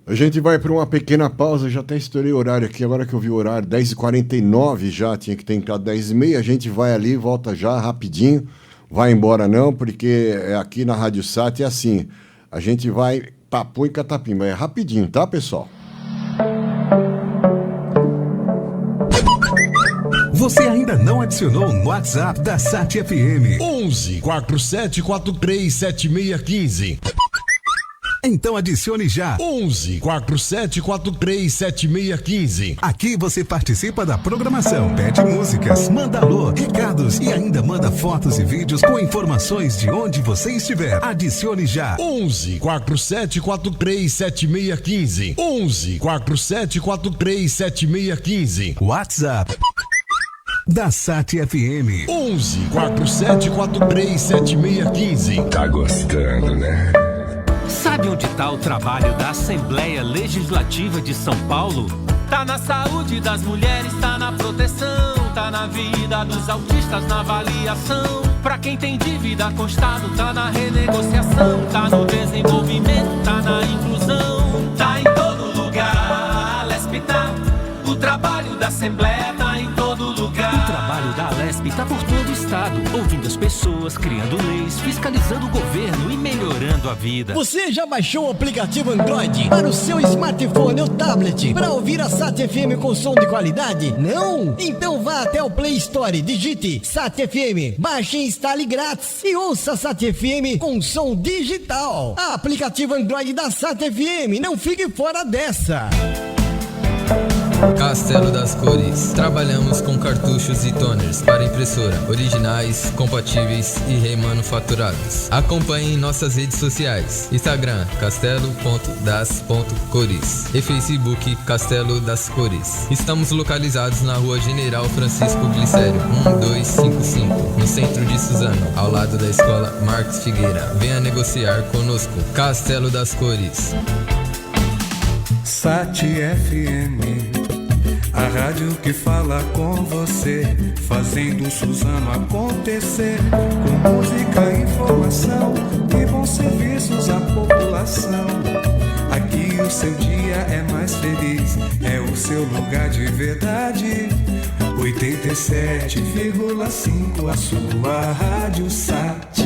A gente vai para uma pequena pausa, já até estourei o horário aqui, agora que eu vi o horário, 10h49 já, tinha que ter entrado 10h30, a gente vai ali, volta já, rapidinho, vai embora não, porque aqui na Rádio Sat é assim, a gente vai papo e catapim, mas é rapidinho, tá, pessoal? Você ainda não adicionou no WhatsApp da Sat FM? 11 47 43 7615. Então adicione já 11 47 43 7615. Aqui você participa da programação, pede músicas, manda alô, recados e ainda manda fotos e vídeos com informações de onde você estiver. Adicione já 11 47 43 7615. 11 47 43 7615. WhatsApp da Sat FM 11 47 43 7615. Tá gostando, né? Sabe onde está o trabalho da Assembleia Legislativa de São Paulo? Tá na saúde das mulheres, tá na proteção, tá na vida dos autistas, na avaliação. Pra quem tem dívida com o Estado, tá na renegociação, tá no desenvolvimento, tá na inclusão, tá em todo lugar. A Alesp tá, o trabalho da Assembleia tá em todo lugar. O trabalho da Alesp tá por todo o estado, ouvindo as pessoas, criando leis, fiscalizando o governo e melhorando a vida. Você já baixou o aplicativo Android para o seu smartphone ou tablet para ouvir a Sat FM com som de qualidade? Não? Então vá até o Play Store, digite Sat FM, baixe e instale grátis e ouça a Sat FM com som digital. Aplicativo Android da Sat FM, não fique fora dessa. Castelo das Cores. Trabalhamos com cartuchos e toners para impressora, originais, compatíveis e remanufaturados. Acompanhe em nossas redes sociais: Instagram, castelo.das.cores e Facebook, Castelo das Cores. Estamos localizados na Rua General Francisco Glicério, 1255, no centro de Suzano, ao lado da Escola Marcos Figueira. Venha negociar conosco. Castelo das Cores. Sat FM, a rádio que fala com você, fazendo o Suzano acontecer, com música, informação e bons serviços à população. Aqui o seu dia é mais feliz, é o seu lugar de verdade. 87,5, a sua rádio Sat.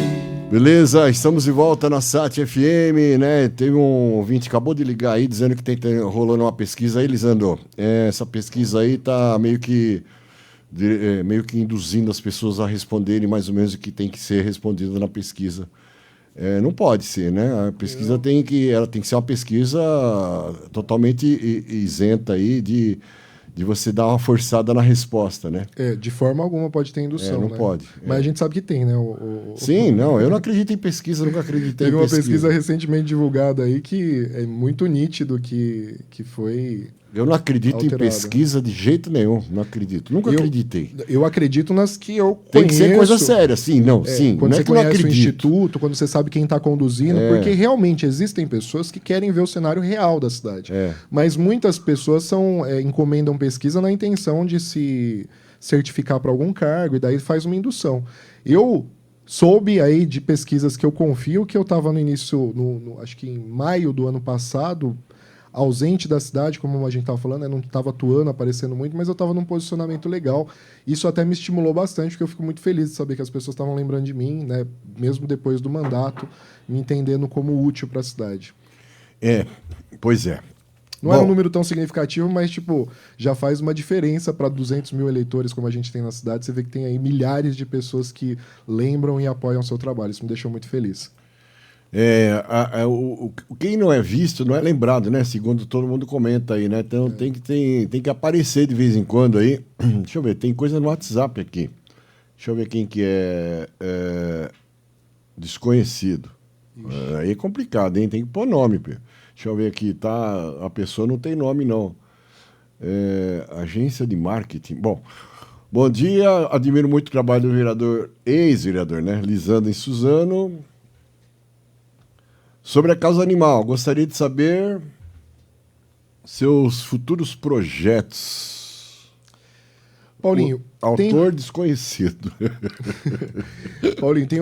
Beleza, estamos de volta na Sat FM, né? Teve um ouvinte que acabou de ligar aí, dizendo que rolando uma pesquisa aí, Lisandro. Essa pesquisa aí tá meio que induzindo as pessoas a responderem mais ou menos o que tem que ser respondido na pesquisa. Não pode ser, né? A pesquisa tem que ser uma pesquisa totalmente isenta aí de você dar uma forçada na resposta, né? De forma alguma pode ter indução, não né? pode. Mas a gente sabe que tem, né? Sim, não, eu não acredito em pesquisa, nunca acreditei em pesquisa. Teve uma pesquisa recentemente divulgada aí que é muito nítido que foi... Eu não acredito alterada. Em pesquisa de jeito nenhum, não acredito. Nunca acreditei. Eu acredito nas que eu conheço. Tem que ser coisa séria, sim, sim. Quando não você é que eu não conhece o acredito. instituto, quando você sabe quem está conduzindo, porque realmente existem pessoas que querem ver o cenário real da cidade. Mas muitas pessoas encomendam pesquisa na intenção de se certificar para algum cargo e daí faz uma indução. Eu soube aí de pesquisas que eu confio, que eu estava no início, acho que em maio do ano passado, ausente da cidade, como a gente estava falando, não estava atuando, aparecendo muito, mas eu estava num posicionamento legal. Isso até me estimulou bastante, porque eu fico muito feliz de saber que as pessoas estavam lembrando de mim, né, mesmo depois do mandato, me entendendo como útil para a cidade. Pois é. Não é um número tão significativo, mas já faz uma diferença para 200 mil eleitores como a gente tem na cidade. Você vê que tem aí milhares de pessoas que lembram e apoiam o seu trabalho. Isso me deixou muito feliz. Quem não é visto não é lembrado, né? Segundo todo mundo comenta aí, né? Então tem que aparecer de vez em quando aí. Deixa eu ver, tem coisa no WhatsApp aqui. Deixa eu ver quem que é desconhecido. Aí é complicado, hein? Tem que pôr nome, Pedro. Deixa eu ver aqui, tá? A pessoa não tem nome, não. Agência de marketing. Bom dia, admiro muito o trabalho do vereador, ex-vereador, né? Lisandro em Suzano. Sobre a causa animal, gostaria de saber seus futuros projetos. Paulinho. Autor desconhecido. Paulinho, tem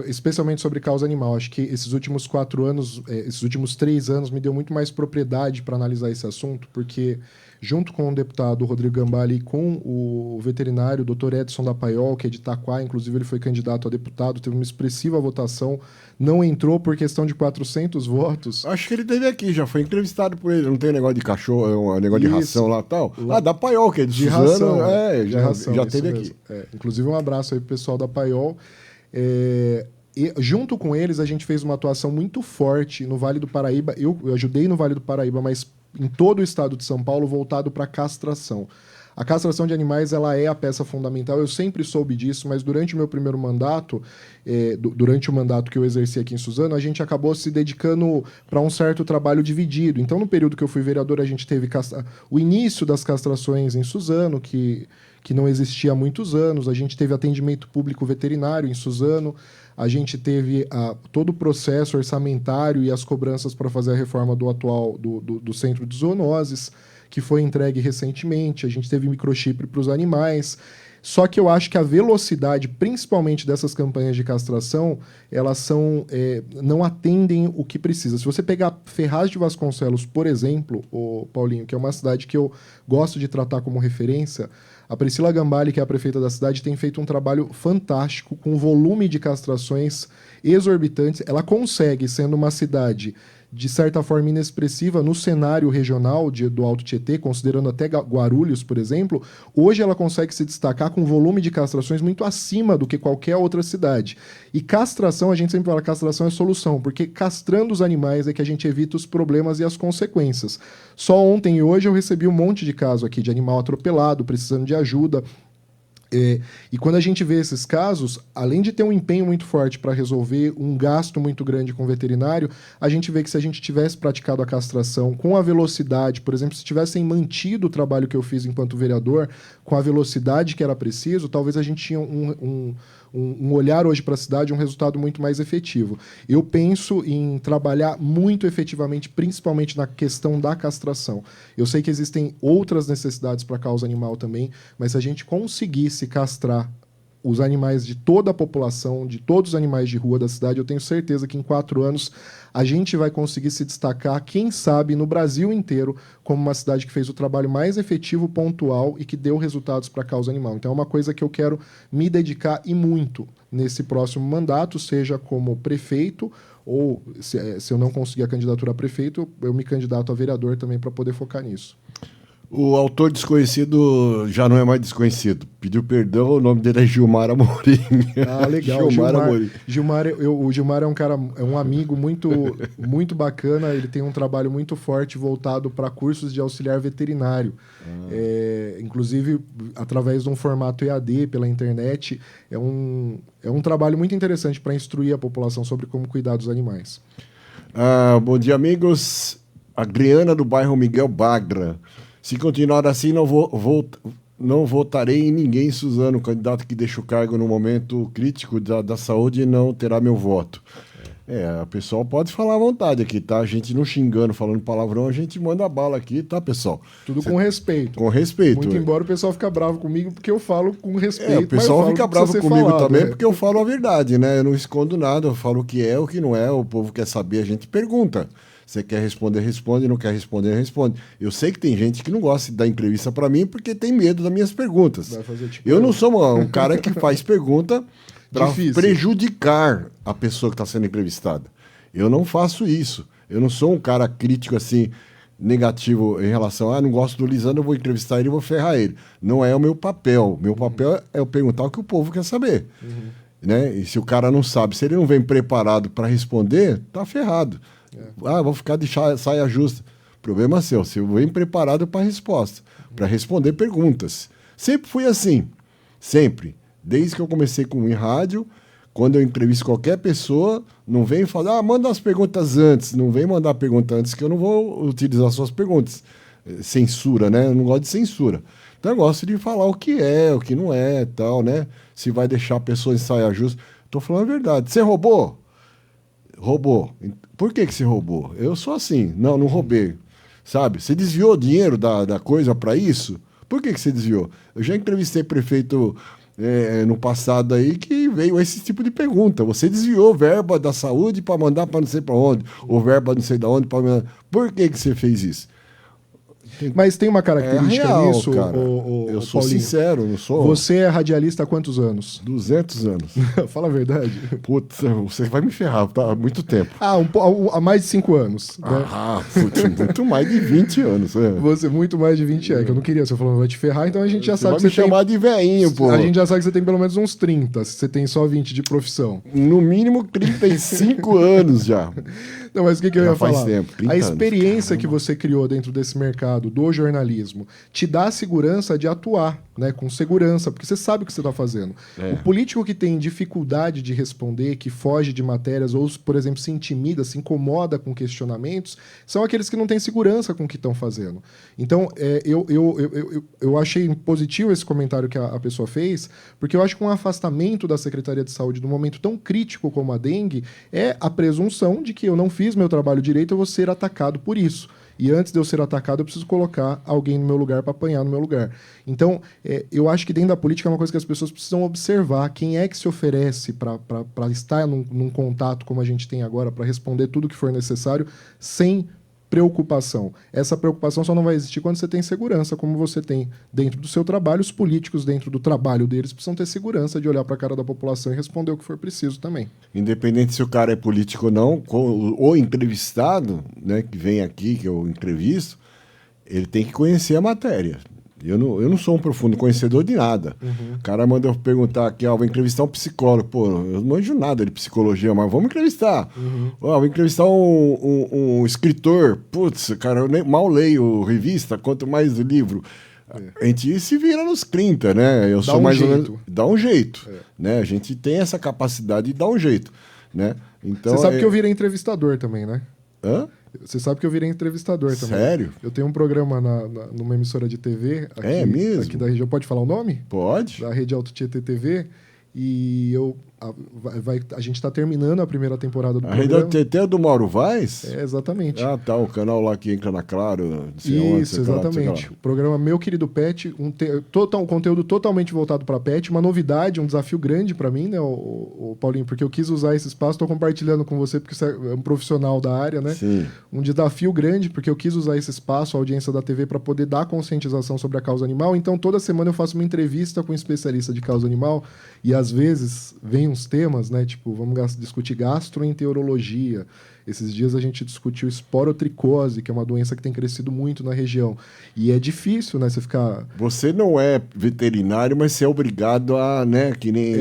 especialmente sobre causa animal. Acho que esses últimos 4 anos, esses últimos 3 anos, me deu muito mais propriedade para analisar esse assunto, porque junto com o deputado Rodrigo Gambale e com o veterinário Dr. Edson da Paiol, que é de Itaquá, inclusive ele foi candidato a deputado, teve uma expressiva votação, não entrou por questão de 400 votos. Acho que ele teve aqui, já foi entrevistado por ele, não tem negócio de cachorro, negócio de ração lá e tal? Da Paiol, que é de Suzano, ração, já teve aqui. Inclusive um abraço aí pro pessoal da Paiol. E junto com eles a gente fez uma atuação muito forte no Vale do Paraíba. Eu ajudei no Vale do Paraíba, mas em todo o estado de São Paulo, voltado para a castração. A castração de animais ela é a peça fundamental, eu sempre soube disso, mas durante o meu primeiro mandato, durante o mandato que eu exerci aqui em Suzano, a gente acabou se dedicando para um certo trabalho dividido. Então, no período que eu fui vereador, a gente teve o início das castrações em Suzano, que não existia há muitos anos, a gente teve atendimento público veterinário em Suzano, a gente teve todo o processo orçamentário e as cobranças para fazer a reforma do atual do centro de zoonoses, que foi entregue recentemente. A gente teve microchip para os animais. Só que eu acho que a velocidade, principalmente dessas campanhas de castração, elas não atendem o que precisa. Se você pegar Ferraz de Vasconcelos, por exemplo, Paulinho, que é uma cidade que eu gosto de tratar como referência, a Priscila Gambale, que é a prefeita da cidade, tem feito um trabalho fantástico, com volume de castrações exorbitantes. Ela consegue, sendo uma cidade de certa forma inexpressiva no cenário regional do Alto Tietê, considerando até Guarulhos, por exemplo, hoje ela consegue se destacar com um volume de castrações muito acima do que qualquer outra cidade. E castração, a gente sempre fala, castração é solução, porque castrando os animais é que a gente evita os problemas e as consequências. Só ontem e hoje eu recebi um monte de caso aqui de animal atropelado, precisando de ajuda. E quando a gente vê esses casos, além de ter um empenho muito forte para resolver, um gasto muito grande com o veterinário, a gente vê que se a gente tivesse praticado a castração com a velocidade, por exemplo, se tivessem mantido o trabalho que eu fiz enquanto vereador, com a velocidade que era preciso, talvez a gente tinha um olhar hoje para a cidade, um resultado muito mais efetivo. Eu penso em trabalhar muito efetivamente, principalmente na questão da castração. Eu sei que existem outras necessidades para a causa animal também, mas se a gente conseguisse castrar os animais de toda a população, de todos os animais de rua da cidade, eu tenho certeza que em 4 anos a gente vai conseguir se destacar, quem sabe, no Brasil inteiro, como uma cidade que fez o trabalho mais efetivo, pontual e que deu resultados para a causa animal. Então é uma coisa que eu quero me dedicar e muito nesse próximo mandato, seja como prefeito ou, se eu não conseguir a candidatura a prefeito, eu me candidato a vereador também para poder focar nisso. O autor desconhecido já não é mais desconhecido. Pediu perdão, o nome dele é Gilmar Amorim. Ah, legal. Gilmar Amorim. O Gilmar é um amigo muito, muito bacana. Ele tem um trabalho muito forte voltado para cursos de auxiliar veterinário. Inclusive, através de um formato EAD pela internet. É um trabalho muito interessante para instruir a população sobre como cuidar dos animais. Bom dia, amigos. Adriana, do bairro Miguel Bagra. Se continuar assim, não votarei em ninguém, Suzano. O candidato que deixa o cargo no momento crítico da saúde não terá meu voto. A pessoal pode falar à vontade aqui, tá? A gente não xingando, falando palavrão, a gente manda bala aqui, tá, pessoal? Tudo com respeito. Com respeito. Muito embora o pessoal fique bravo comigo, porque eu falo com respeito. O pessoal fica bravo comigo também, porque eu falo a verdade, né? Eu não escondo nada, eu falo o que é, o que não é. O povo quer saber, a gente pergunta. Você quer responder, responde. Não quer responder, responde. Eu sei que tem gente que não gosta de dar entrevista para mim porque tem medo das minhas perguntas. Vai fazer tipo eu não sou um cara que faz pergunta para prejudicar a pessoa que está sendo entrevistada. Eu não faço isso. Eu não sou um cara crítico assim, negativo em relação a não gosto do Lisandro, eu vou entrevistar ele e vou ferrar ele. Não é o meu papel. Meu papel é eu perguntar o que o povo quer saber. Né? E se o cara não sabe, se ele não vem preparado para responder, tá ferrado. Vou ficar de saia justa. Problema seu. Se eu venho preparado para a resposta, para responder perguntas. Sempre fui assim. Sempre. Desde que eu comecei em rádio, quando eu entrevisto qualquer pessoa, não vem falar, manda as perguntas antes. Não vem mandar pergunta antes, que eu não vou utilizar suas perguntas. Censura, né? Eu não gosto de censura. Então eu gosto de falar o que é, o que não é, tal, né? Se vai deixar a pessoa em saia justa. Estou falando a verdade. Você roubou? Roubou. Por que você roubou? Eu sou assim. Não roubei. Sabe? Você desviou dinheiro da coisa para isso? Por que você desviou? Eu já entrevistei prefeito no passado aí que veio esse tipo de pergunta. Você desviou verba da saúde para mandar para não sei para onde, ou verba não sei de onde para mandar. Por que você fez isso? Mas tem uma característica real, nisso, eu sou Paulinho. Sincero, não sou? Você é radialista há quantos anos? 200 anos. Fala a verdade. Putz, você vai me ferrar, tá? Há muito tempo. Há mais de 5 anos. Né? Muito mais de 20 anos. Você, muito mais de 20 anos. Que eu não queria, você falou, vai te ferrar, então a gente já sabe que você vai me chamar de veinho, pô. A gente já sabe que você tem pelo menos uns 30, se você tem só 20 de profissão. No mínimo 35 anos já. Não, mas o que eu ia falar? Tempo, a experiência que você criou dentro desse mercado do jornalismo te dá a segurança de atuar, né, com segurança, porque você sabe o que você está fazendo. O político que tem dificuldade de responder, que foge de matérias ou, por exemplo, se intimida, se incomoda com questionamentos, são aqueles que não têm segurança com o que estão fazendo. Então, eu achei positivo esse comentário que a pessoa fez, porque eu acho que um afastamento da Secretaria de Saúde num momento tão crítico como a dengue é a presunção de que eu não fiz meu trabalho direito, eu vou ser atacado por isso. E antes de eu ser atacado, eu preciso colocar alguém no meu lugar para apanhar no meu lugar. Então, eu acho que dentro da política é uma coisa que as pessoas precisam observar. Quem é que se oferece para estar num contato como a gente tem agora, para responder tudo que for necessário, sem preocupação. Essa preocupação só não vai existir quando você tem segurança, como você tem dentro do seu trabalho. Os políticos, dentro do trabalho deles, precisam ter segurança de olhar para a cara da população e responder o que for preciso também. Independente se o cara é político ou não, o entrevistado, né, que vem aqui, que eu entrevisto, ele tem que conhecer a matéria. Eu não sou um profundo conhecedor de nada. O cara manda eu perguntar aqui, vou entrevistar um psicólogo. Pô, eu não manjo nada de psicologia, mas vamos entrevistar. Vou entrevistar um escritor. Putz, cara, eu mal leio revista, quanto mais livro. A gente se vira nos 30, né? Eu sou mais ou menos... Dá um jeito. Né? A gente tem essa capacidade de dar um jeito. Né? Então, você sabe que eu virei entrevistador também, né? Hã? Você sabe que eu virei entrevistador também. Sério? Eu tenho um programa numa emissora de TV. Aqui, mesmo? Aqui da região. Pode falar o nome? Pode. Da Rede Alto Tietê TV. E a gente está terminando a primeira temporada do programa. A Rede Alto Tietê é do Mauro Vaz? Exatamente. Ah, tá. O canal lá que entra na Claro. Isso, exatamente. O programa Meu Querido Pet, um conteúdo totalmente voltado para pet, uma novidade, um desafio grande para mim, né, o Paulinho, porque eu quis usar esse espaço, estou compartilhando com você, porque você é um profissional da área, né? Sim. Um desafio grande, porque eu quis usar esse espaço, a audiência da TV, para poder dar conscientização sobre a causa animal. Então, toda semana eu faço uma entrevista com um especialista de causa animal e, às vezes, vem uns temas, né? Tipo, vamos discutir gastroenterologia. Esses dias a gente discutiu esporotricose, que é uma doença que tem crescido muito na região. E é difícil, né? Você ficar... Você não é veterinário, mas você é obrigado a, né? Que nem...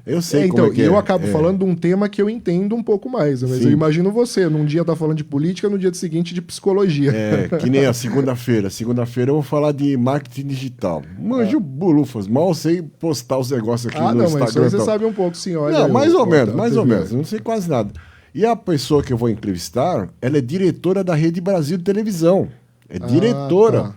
Eu sei como então, é que é. Eu acabo falando de um tema que eu entendo um pouco mais. Mas Sim. eu imagino você, num dia tá falando de política, no dia seguinte de psicologia. Que nem a segunda-feira. Segunda-feira eu vou falar de marketing digital. Manjo bulufas, mal sei postar os negócios aqui no Instagram. Mas você sabe um pouco, sim. Olha, não, mais ou menos. Não sei quase nada. E a pessoa que eu vou entrevistar, ela é diretora da Rede Brasil de televisão. É diretora. Tá.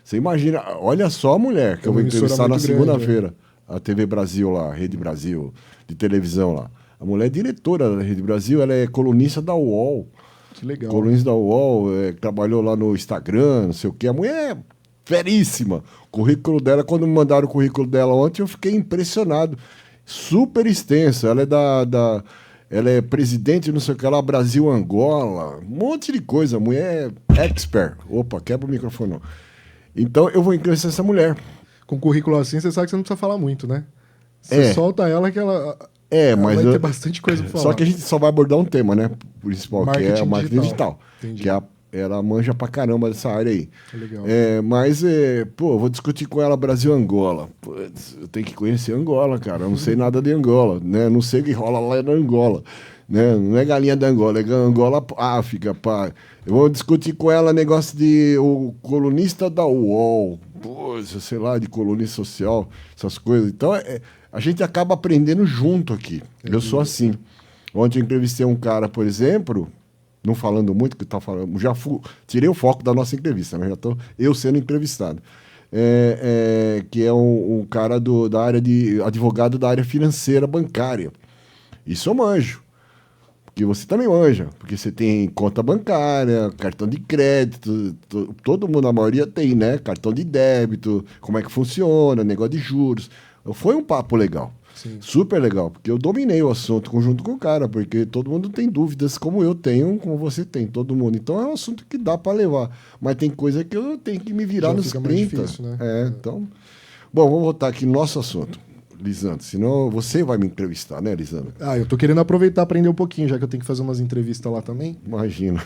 Você imagina, olha só a mulher que eu vou entrevistar na segunda-feira. A TV Brasil lá, a Rede Brasil de televisão lá. A mulher é diretora da Rede Brasil, ela é colunista da UOL. Que legal. Colunista da UOL, trabalhou lá no Instagram, não sei o quê. A mulher é feríssima. O currículo dela, quando me mandaram o currículo dela ontem, eu fiquei impressionado. Super extenso. Ela é ela é presidente, não sei o que lá, Brasil-Angola, um monte de coisa. A mulher é expert. Opa, quebra o microfone não. Então eu vou entrevistar essa mulher. Com currículo assim, você sabe que você não precisa falar muito, né? Você solta ela que ela mas vai ter bastante coisa pra falar. Só que a gente só vai abordar um tema, né? Principal, que é o marketing digital. Entendi. Que ela manja pra caramba dessa área aí. Legal. Mas, eu vou discutir com ela Brasil-Angola. Eu tenho que conhecer Angola, cara. Eu não sei nada de Angola, né? Não sei o que rola lá na Angola. Né? Não é galinha da Angola, é Angola, África, pá. Eu vou discutir com ela negócio de o colunista da UOL, sei lá, de colunista social, essas coisas. Então, a gente acaba aprendendo junto aqui. Eu sou assim. Ontem eu entrevistei um cara, por exemplo... Não falando muito, que tá falando, tirei o foco da nossa entrevista, mas já estou eu sendo entrevistado. Que é um cara da área de advogado da área financeira bancária. Isso eu manjo. Porque você também manja. Porque você tem conta bancária, cartão de crédito, todo mundo, a maioria tem, né? Cartão de débito, como é que funciona, negócio de juros. Foi um papo legal. Sim. Super legal, porque eu dominei o assunto junto com o cara, porque todo mundo tem dúvidas como eu tenho, como você tem, todo mundo. Então é um assunto que dá para levar, mas tem coisa que eu tenho que me virar nos 30. Difícil, né? Então... Bom, vamos voltar aqui no nosso assunto. Lisandro, senão você vai me entrevistar, né, Lisandro? Eu tô querendo aproveitar, aprender um pouquinho, já que eu tenho que fazer umas entrevistas lá também. Imagina.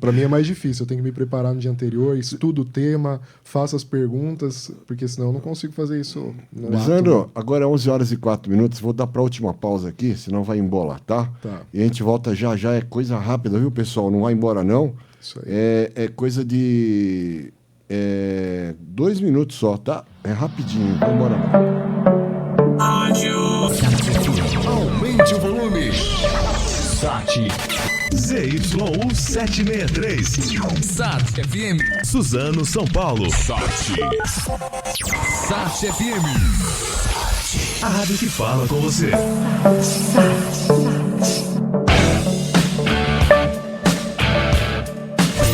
Para mim é mais difícil, eu tenho que me preparar no dia anterior, estudo o tema, faço as perguntas, porque senão eu não consigo fazer isso no Lisandro, ato. agora é 11 horas e 4 minutos, vou dar para a última pausa aqui, senão vai embolar, tá? E a gente volta já, é coisa rápida, viu, pessoal? Não vai embora, não. Isso aí. É coisa de 2 minutos só, tá? É rapidinho, não vai embora não. Aumente o volume. Sat ZYU 763. Sat FM. Suzano, São Paulo. Sat FM. A rádio que fala com você.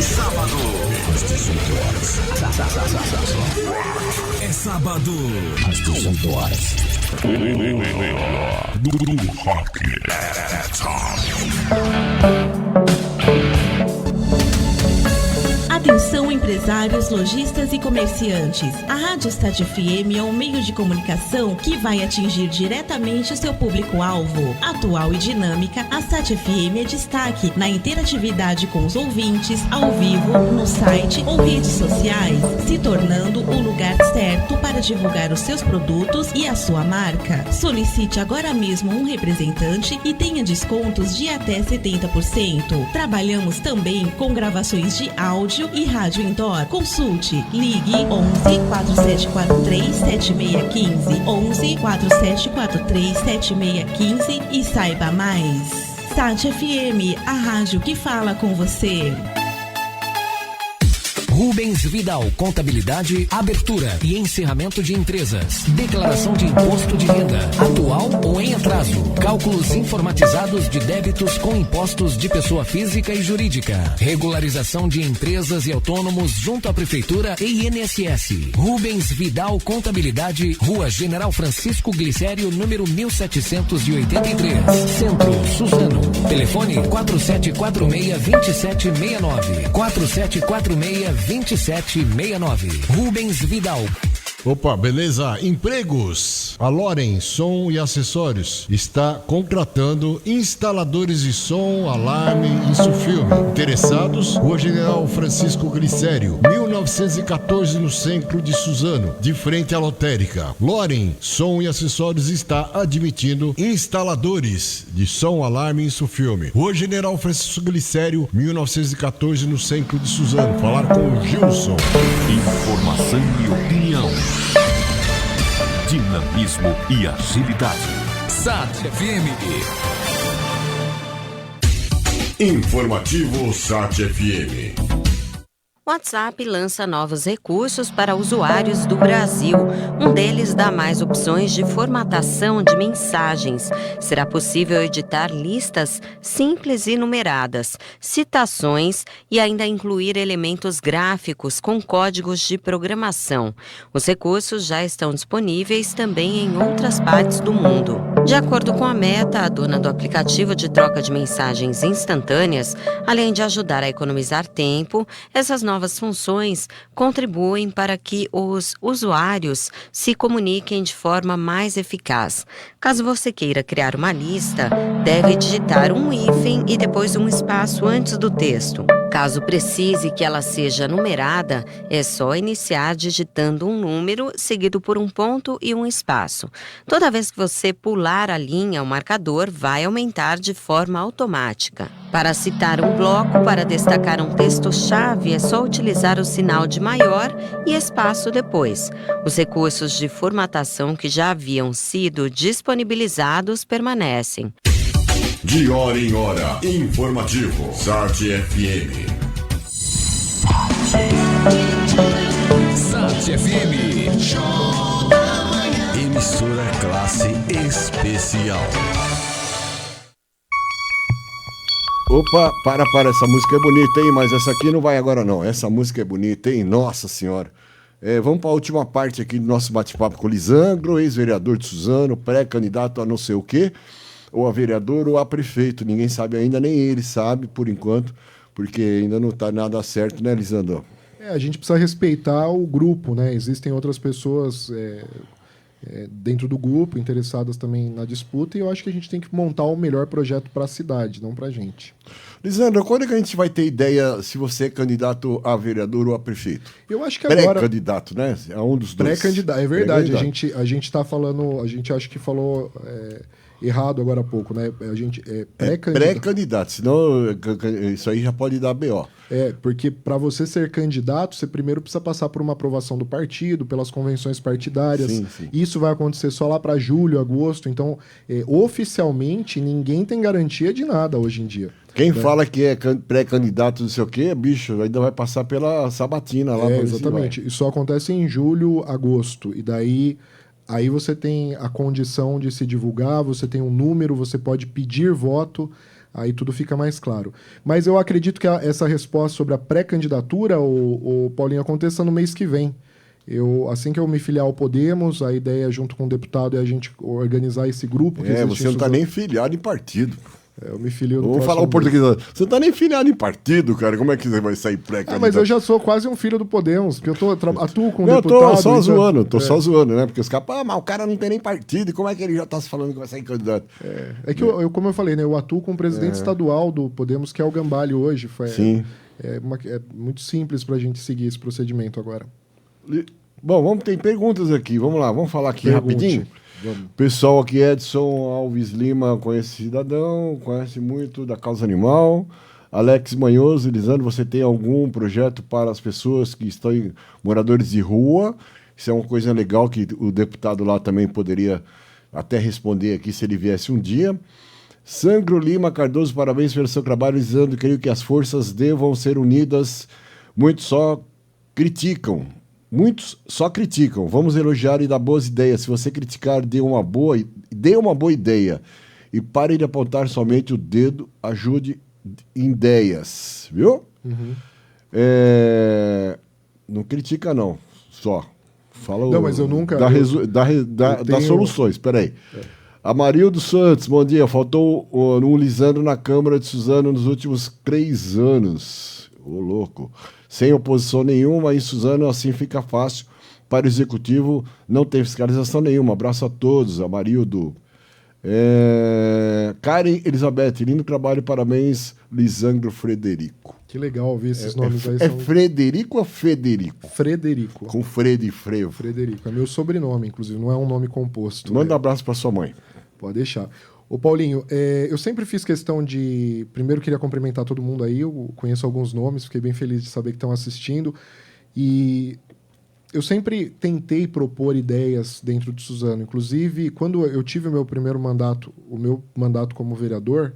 Sábado. É sábado. Às 18 horas. Do rock. Atenção, empresários, lojistas e comerciantes. A Rádio Sat FM é um meio de comunicação que vai atingir diretamente o seu público-alvo. Atual e dinâmica, a Sat FM é destaque na interatividade com os ouvintes, ao vivo, no site ou redes sociais, se tornando o lugar certo para divulgar os seus produtos e a sua marca. Solicite agora mesmo um representante e tenha descontos de até 70%. Trabalhamos também com gravações de áudio e rádio indoor. Consulte, ligue 11 4743 7615, 11 4743 7615 e saiba mais. Sat FM, a rádio que fala com você. Rubens Vidal, contabilidade, abertura e encerramento de empresas, declaração de imposto de renda, atual ou em atraso, cálculos informatizados de débitos com impostos de pessoa física e jurídica, regularização de empresas e autônomos junto à Prefeitura e INSS. Rubens Vidal, contabilidade, Rua General Francisco Glicério, número 1783, Centro, Suzano. Telefone 4746-2769, 4746-2769. Rubens Vidal. Opa, beleza? Empregos. A Loren Som e Acessórios está contratando instaladores de som, alarme e insufilme. Interessados? Rua General Francisco Glicério, 1914, no centro de Suzano, de frente à lotérica. Loren Som e Acessórios está admitindo instaladores de som, alarme e insufilme. Rua General Francisco Glicério, 1914, no centro de Suzano. Falar com o Gilson. Informação e opinião. Dinamismo e agilidade. Sat FM. Informativo Sat FM. WhatsApp lança novos recursos para usuários do Brasil. Um deles dá mais opções de formatação de mensagens. Será possível editar listas simples e numeradas, citações e ainda incluir elementos gráficos com códigos de programação. Os recursos já estão disponíveis também em outras partes do mundo. De acordo com a Meta, a dona do aplicativo de troca de mensagens instantâneas, além de ajudar a economizar tempo, essas novas funções contribuem para que os usuários se comuniquem de forma mais eficaz. Caso você queira criar uma lista, deve digitar um hífen e depois um espaço antes do texto. Caso precise que ela seja numerada, é só iniciar digitando um número seguido por um ponto e um espaço. Toda vez que você pular a linha, o marcador vai aumentar de forma automática. Para citar um bloco, para destacar um texto-chave, é só utilizar o sinal de maior e espaço depois. Os recursos de formatação que já haviam sido disponibilizados permanecem. De hora em hora, informativo Sat FM. Sat FM. Show da manhã. Emissora classe especial. Opa, para, essa música é bonita, hein? Mas essa aqui não vai agora, não. Essa música é bonita, hein? Nossa Senhora. Vamos para a última parte aqui do nosso bate-papo com o Lisandro, ex-vereador de Suzano, pré-candidato a não sei o quê, ou a vereador ou a prefeito. Ninguém sabe ainda, nem ele sabe, por enquanto, porque ainda não está nada certo, né, Lisandro? A gente precisa respeitar o grupo, né? Existem outras pessoas dentro do grupo, interessadas também na disputa, e eu acho que a gente tem que montar o melhor projeto para a cidade, não para a gente. Lisandro, quando é que a gente vai ter ideia se você é candidato a vereador ou a prefeito? Eu acho que agora... Pré-candidato, né? É um dos dois. Pré-candidato, é verdade. A gente tá falando... A gente acha que falou errado agora há pouco, né? A gente pré-candidato, senão isso aí já pode dar BO. Porque para você ser candidato, você primeiro precisa passar por uma aprovação do partido, pelas convenções partidárias. Sim. Isso vai acontecer só lá para julho, agosto. Então, oficialmente, ninguém tem garantia de nada hoje em dia. Quem fala que é pré-candidato, não sei o quê, bicho, ainda vai passar pela sabatina lá. Exatamente. Isso só acontece em julho, agosto. E daí aí você tem a condição de se divulgar, você tem um número, você pode pedir voto, aí tudo fica mais claro. Mas eu acredito que essa resposta sobre a pré-candidatura, o Paulinho, aconteça no mês que vem. Assim que eu me filiar ao Podemos, a ideia junto com o deputado é a gente organizar esse grupo. Você não está nem filiado em partido. Eu me filio no Vou falar o português. Você não tá nem filiado em partido, cara. Como é que você vai sair pré-candidato? Mas eu já sou quase um filho do Podemos, porque eu atuo com deputado. Eu tô só zoando, só zoando, né? Porque os caras, mas o cara não tem nem partido, e como é que ele já tá se falando que vai sair candidato? Que como eu falei, né? Eu atuo com o presidente estadual do Podemos, que é o Gambale hoje. Sim. É muito simples pra gente seguir esse procedimento agora. Bom, tem perguntas aqui. Vamos lá, vamos falar aqui rapidinho. Pessoal aqui, Edson Alves Lima, conhece cidadão, conhece muito da causa animal. Alex Manhoso, Lisandro, você tem algum projeto para as pessoas que estão moradores de rua? Isso é uma coisa legal que o deputado lá também poderia até responder aqui se ele viesse um dia. Sandro Lima Cardoso, parabéns pelo seu trabalho, Lisandro. Creio que as forças devam ser unidas. Muitos só criticam. Vamos elogiar e dar boas ideias. Se você criticar, dê uma boa ideia. E pare de apontar somente o dedo, ajude em ideias. Viu? Uhum. Não critica, não. Só. Fala não, mas eu nunca... Dá soluções. Espera aí. Amarildo Santos, bom dia. Faltou um Lisandro na Câmara de Suzano nos últimos 3 anos. Ô, louco. Sem oposição nenhuma, em Suzano assim fica fácil para o executivo, não tem fiscalização nenhuma. Abraço a todos, Amarildo. Karen Elizabeth, lindo trabalho, parabéns, Lisandro Frederico. Que legal ouvir esses nomes aí. Frederico ou Federico? Frederico. Com Fred e Frevo. Frederico, é meu sobrenome, inclusive, não é um nome composto. Manda um abraço para sua mãe. Pode deixar. Ô Paulinho, eu sempre fiz questão de... Primeiro queria cumprimentar todo mundo aí, eu conheço alguns nomes, fiquei bem feliz de saber que estão assistindo. E eu sempre tentei propor ideias dentro de Suzano. Inclusive, quando eu tive o meu primeiro mandato, como vereador,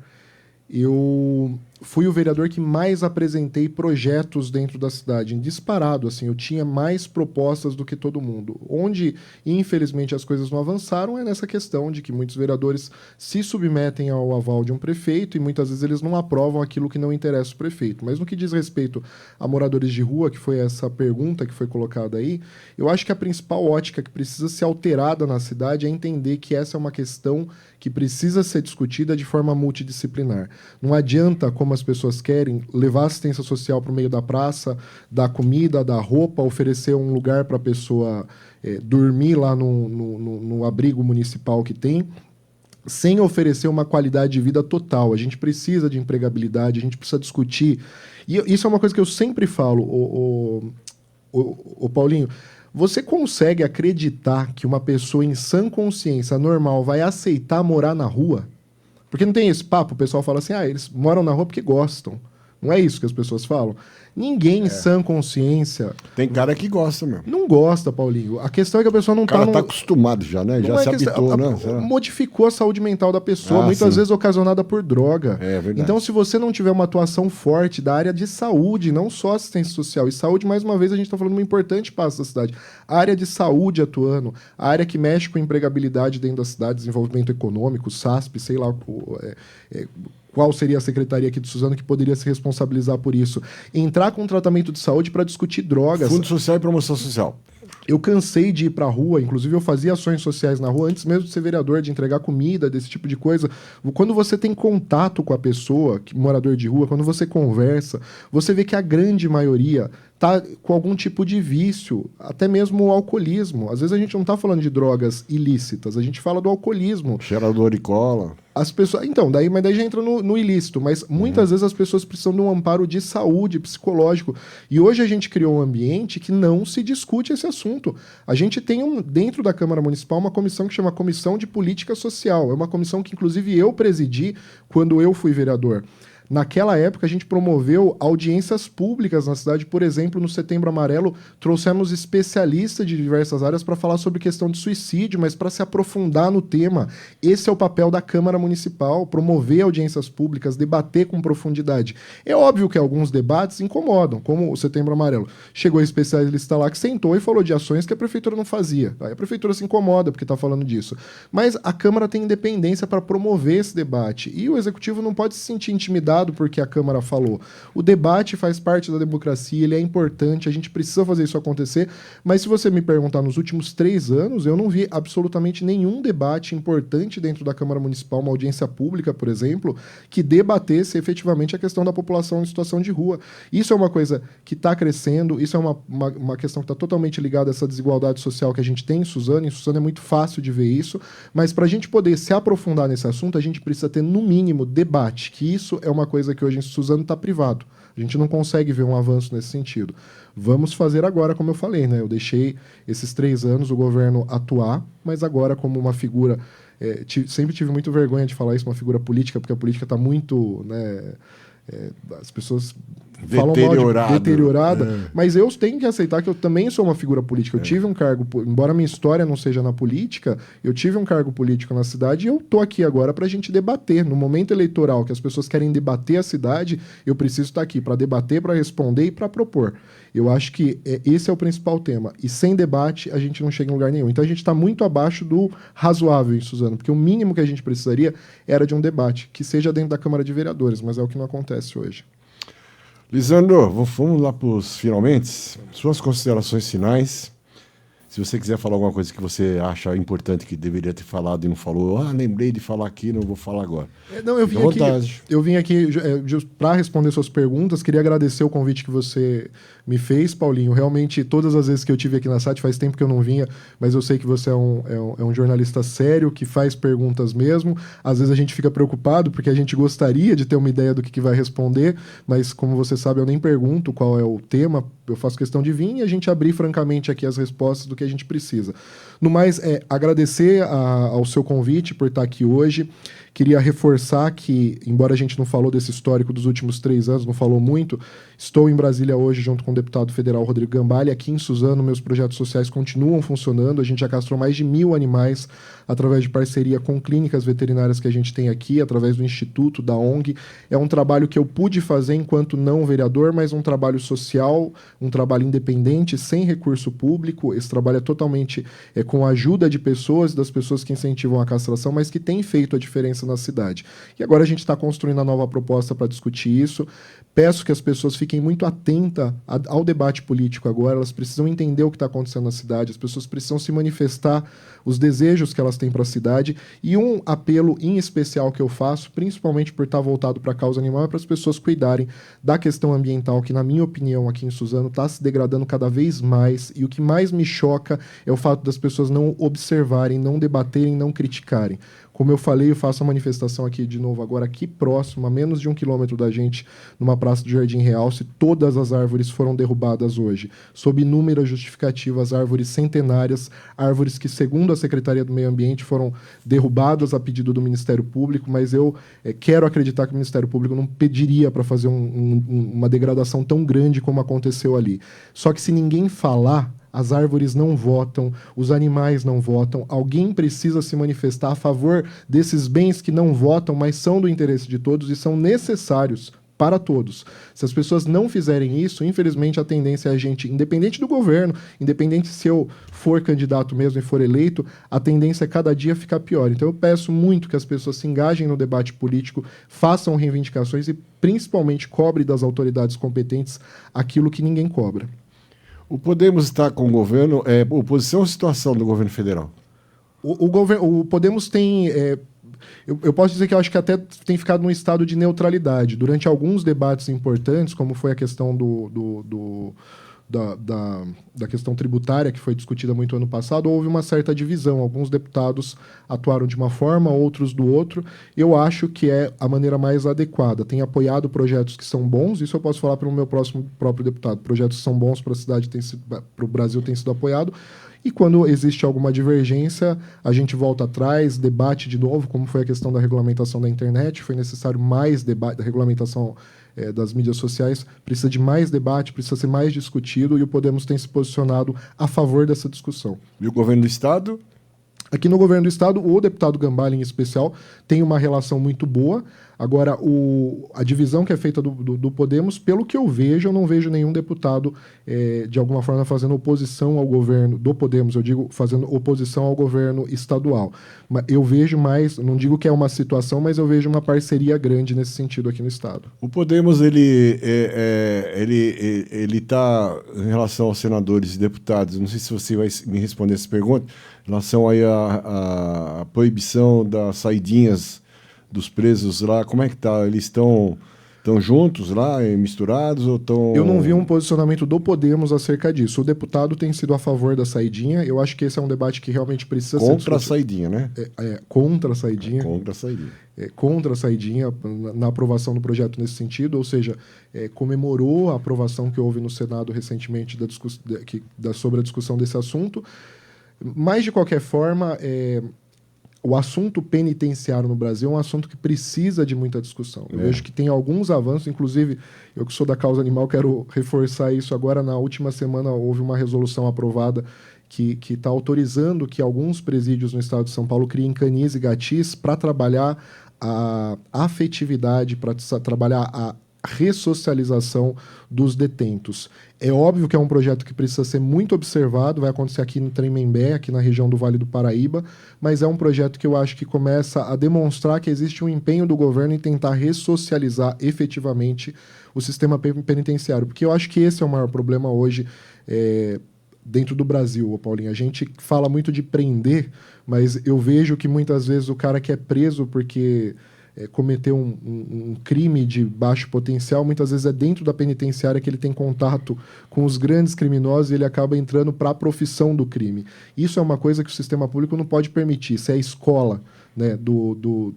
eu fui o vereador que mais apresentei projetos dentro da cidade, em disparado, assim, eu tinha mais propostas do que todo mundo. Onde, infelizmente, as coisas não avançaram é nessa questão de que muitos vereadores se submetem ao aval de um prefeito e muitas vezes eles não aprovam aquilo que não interessa o prefeito. Mas no que diz respeito a moradores de rua, que foi essa pergunta que foi colocada aí, eu acho que a principal ótica que precisa ser alterada na cidade é entender que essa é uma questão que precisa ser discutida de forma multidisciplinar. Não adianta, como as pessoas querem, levar assistência social para o meio da praça, dar comida, dar roupa, oferecer um lugar para a pessoa dormir lá no abrigo municipal que tem, sem oferecer uma qualidade de vida total. A gente precisa de empregabilidade, a gente precisa discutir. E isso é uma coisa que eu sempre falo, o Paulinho. Você consegue acreditar que uma pessoa em sã consciência normal vai aceitar morar na rua? Porque não tem esse papo, o pessoal fala assim, eles moram na rua porque gostam. Não é isso que as pessoas falam? Ninguém em sã consciência... Tem cara que gosta mesmo. Não gosta, Paulinho. A questão é que a pessoa não tá... O cara tá acostumado já, né? Já se habitou, né? Modificou a saúde mental da pessoa, muitas vezes ocasionada por droga. É verdade. Então, se você não tiver uma atuação forte da área de saúde, não só assistência social, e saúde, mais uma vez, a gente tá falando de uma importante passo da cidade. A área de saúde atuando, a área que mexe com empregabilidade dentro da cidade, desenvolvimento econômico, SASP, sei lá... qual seria a secretaria aqui de Suzano que poderia se responsabilizar por isso? Entrar com tratamento de saúde para discutir drogas. Fundo Social e Promoção Social. Eu cansei de ir pra rua, inclusive eu fazia ações sociais na rua antes mesmo de ser vereador, de entregar comida, desse tipo de coisa. Quando você tem contato com a pessoa, morador de rua, quando você conversa, você vê que a grande maioria tá com algum tipo de vício, até mesmo o alcoolismo. Às vezes a gente não tá falando de drogas ilícitas, a gente fala do alcoolismo. Cheirador de cola. As pessoas, então, daí já entra no ilícito, mas muitas vezes as pessoas precisam de um amparo de saúde, psicológico. E hoje a gente criou um ambiente que não se discute esse assunto. A gente tem dentro da Câmara Municipal uma comissão que chama Comissão de Política Social. É uma comissão que, inclusive, eu presidi quando eu fui vereador. Naquela época, a gente promoveu audiências públicas na cidade. Por exemplo, no Setembro Amarelo, trouxemos especialistas de diversas áreas para falar sobre questão de suicídio, mas para se aprofundar no tema. Esse é o papel da Câmara Municipal, promover audiências públicas, debater com profundidade. É óbvio que alguns debates incomodam, como o Setembro Amarelo. Chegou a especialista lá que sentou e falou de ações que a Prefeitura não fazia. Aí a Prefeitura se incomoda porque está falando disso. Mas a Câmara tem independência para promover esse debate. E o Executivo não pode se sentir intimidado porque a Câmara falou. O debate faz parte da democracia, ele é importante, a gente precisa fazer isso acontecer, mas se você me perguntar nos últimos 3 anos, eu não vi absolutamente nenhum debate importante dentro da Câmara Municipal, uma audiência pública, por exemplo, que debatesse efetivamente a questão da população em situação de rua. Isso é uma coisa que está crescendo, isso é uma questão que está totalmente ligada a essa desigualdade social que a gente tem em Suzano. Em Suzano é muito fácil de ver isso, mas para a gente poder se aprofundar nesse assunto, a gente precisa ter, no mínimo, debate, que isso é uma coisa que hoje em Suzano está privado. A gente não consegue ver um avanço nesse sentido. Vamos fazer agora, como eu falei, né? Eu deixei esses 3 anos o governo atuar, mas agora como uma figura... sempre tive muito vergonha de falar isso, uma figura política, porque a política está muito... né, as pessoas falam mal de deteriorada, mas eu tenho que aceitar que eu também sou uma figura política. Eu tive um cargo, embora minha história não seja na política, eu tive um cargo político na cidade e eu tô aqui agora para a gente debater. No momento eleitoral que as pessoas querem debater a cidade, eu preciso estar aqui para debater, para responder e para propor. Eu acho que esse é o principal tema. E sem debate, a gente não chega em lugar nenhum. Então a gente está muito abaixo do razoável em Suzano, porque o mínimo que a gente precisaria era de um debate, que seja dentro da Câmara de Vereadores, mas é o que não acontece hoje. Lisandro, vamos lá para os finalmente. Suas considerações finais. Se você quiser falar alguma coisa que você acha importante que deveria ter falado e não falou, lembrei de falar aqui, não vou falar agora. Eu vim aqui para responder suas perguntas. Queria agradecer o convite que você me fez, Paulinho. Realmente, todas as vezes que eu tive aqui na SAT, faz tempo que eu não vinha, mas eu sei que você é um jornalista sério, que faz perguntas mesmo. Às vezes a gente fica preocupado, porque a gente gostaria de ter uma ideia do que vai responder, mas como você sabe, eu nem pergunto qual é o tema, eu faço questão de vir e a gente abrir francamente aqui as respostas do que a gente precisa. No mais, agradecer ao seu convite por estar aqui hoje. Queria reforçar que, embora a gente não falou desse histórico dos últimos 3 anos, não falou muito, estou em Brasília hoje junto com o deputado federal Rodrigo Gambale. Aqui em Suzano, meus projetos sociais continuam funcionando. A gente já castrou mais de 1.000 animais através de parceria com clínicas veterinárias que a gente tem aqui, através do Instituto, da ONG. É um trabalho que eu pude fazer enquanto não vereador, mas um trabalho social, um trabalho independente, sem recurso público. Esse trabalho é totalmente com a ajuda de pessoas, das pessoas que incentivam a castração, mas que tem feito a diferença na cidade. E agora a gente está construindo a nova proposta para discutir isso. Peço que as pessoas fiquem muito atentas ao debate político agora. Elas precisam entender o que está acontecendo na cidade, as pessoas precisam se manifestar os desejos que elas têm para a cidade. E um apelo em especial que eu faço, principalmente por estar voltado para a causa animal, é para as pessoas cuidarem da questão ambiental, que, na minha opinião, aqui em Suzano, está se degradando cada vez mais. E o que mais me choca é o fato das pessoas não observarem, não debaterem, não criticarem. Como eu falei, eu faço a manifestação aqui de novo agora, aqui próximo, a menos de 1 quilômetro da gente, numa praça do Jardim Real, se todas as árvores foram derrubadas hoje. Sob inúmeras justificativas, árvores centenárias, árvores que, segundo a Secretaria do Meio Ambiente, foram derrubadas a pedido do Ministério Público, mas eu quero acreditar que o Ministério Público não pediria para fazer uma degradação tão grande como aconteceu ali. Só que se ninguém falar, as árvores não votam, os animais não votam, alguém precisa se manifestar a favor desses bens que não votam, mas são do interesse de todos e são necessários para todos. Se as pessoas não fizerem isso, infelizmente a tendência é a gente, independente do governo, independente se eu for candidato mesmo e for eleito, a tendência é cada dia ficar pior. Então eu peço muito que as pessoas se engajem no debate político, façam reivindicações e principalmente cobre das autoridades competentes aquilo que ninguém cobra. O Podemos está com o governo, oposição ou situação do governo federal? O Podemos tem... Eu posso dizer que eu acho que até tem ficado num estado de neutralidade. Durante alguns debates importantes, como foi a questão da questão tributária, que foi discutida muito ano passado, houve uma certa divisão. Alguns deputados atuaram de uma forma, outros do outro. Eu acho que é a maneira mais adequada. Tem apoiado projetos que são bons, isso eu posso falar para o meu próprio deputado. Projetos que são bons para a cidade, para o Brasil, tem sido apoiado. E quando existe alguma divergência, a gente volta atrás, debate de novo, como foi a questão da regulamentação da internet. Foi necessário mais debate, da regulamentação das mídias sociais, precisa de mais debate, precisa ser mais discutido, e o Podemos tem se posicionado a favor dessa discussão. E o governo do Estado? Aqui no governo do Estado, o deputado Gambale, em especial, tem uma relação muito boa. Agora, a divisão que é feita do Podemos, pelo que eu vejo, eu não vejo nenhum deputado, de alguma forma, fazendo oposição ao governo do Podemos, eu digo, fazendo oposição ao governo estadual. Mas eu vejo mais, não digo que é uma situação, mas eu vejo uma parceria grande nesse sentido aqui no Estado. O Podemos, ele está, em relação aos senadores e deputados, não sei se você vai me responder essa pergunta, em relação aí à proibição das saidinhas dos presos lá, como é que tá? Eles estão juntos lá, misturados, ou estão... Eu não vi um posicionamento do Podemos acerca disso. O deputado tem sido a favor da saidinha. Eu acho que esse é um debate que realmente precisa ser... Contra a saidinha, né? Contra a saidinha. Contra a saidinha. Contra a saidinha, na aprovação do projeto nesse sentido, ou seja, comemorou a aprovação que houve no Senado recentemente sobre a discussão desse assunto. Mas, de qualquer forma... O assunto penitenciário no Brasil é um assunto que precisa de muita discussão. Eu vejo que tem alguns avanços, inclusive, eu que sou da causa animal, quero reforçar isso agora. Na última semana houve uma resolução aprovada que está autorizando que alguns presídios no estado de São Paulo criem canis e gatis para trabalhar a afetividade, para trabalhar a ressocialização dos detentos. É óbvio que é um projeto que precisa ser muito observado, vai acontecer aqui no Tremembé, aqui na região do Vale do Paraíba, mas é um projeto que eu acho que começa a demonstrar que existe um empenho do governo em tentar ressocializar efetivamente o sistema penitenciário, porque eu acho que esse é o maior problema hoje dentro do Brasil, Paulinho. A gente fala muito de prender, mas eu vejo que muitas vezes o cara que é preso porque... cometeu um crime de baixo potencial, muitas vezes é dentro da penitenciária que ele tem contato com os grandes criminosos e ele acaba entrando para a profissão do crime. Isso é uma coisa que o sistema público não pode permitir. Se é a escola, né,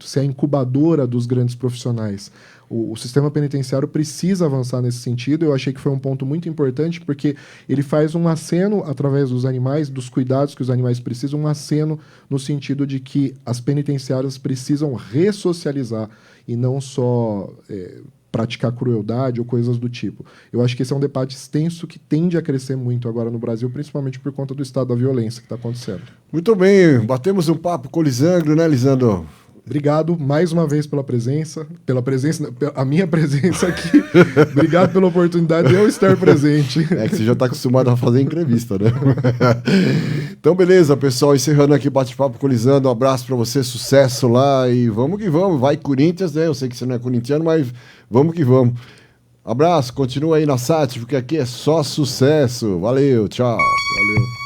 se é a incubadora dos grandes profissionais. O sistema penitenciário precisa avançar nesse sentido. Eu achei que foi um ponto muito importante, porque ele faz um aceno, através dos animais, dos cuidados que os animais precisam, um aceno no sentido de que as penitenciárias precisam ressocializar e não só praticar crueldade ou coisas do tipo. Eu acho que esse é um debate extenso que tende a crescer muito agora no Brasil, principalmente por conta do estado da violência que está acontecendo. Muito bem, batemos um papo com o Lisandro, né, Lisandro? Obrigado mais uma vez a minha presença aqui. Obrigado pela oportunidade de eu estar presente. É que você já está acostumado a fazer entrevista, né? Então, beleza, pessoal. Encerrando aqui o bate-papo com o Lisandro. Um abraço para você, sucesso lá e vamos que vamos. Vai Corinthians, né? Eu sei que você não é corintiano, mas vamos que vamos. Abraço, continua aí na SAT, porque aqui é só sucesso. Valeu, tchau. Valeu.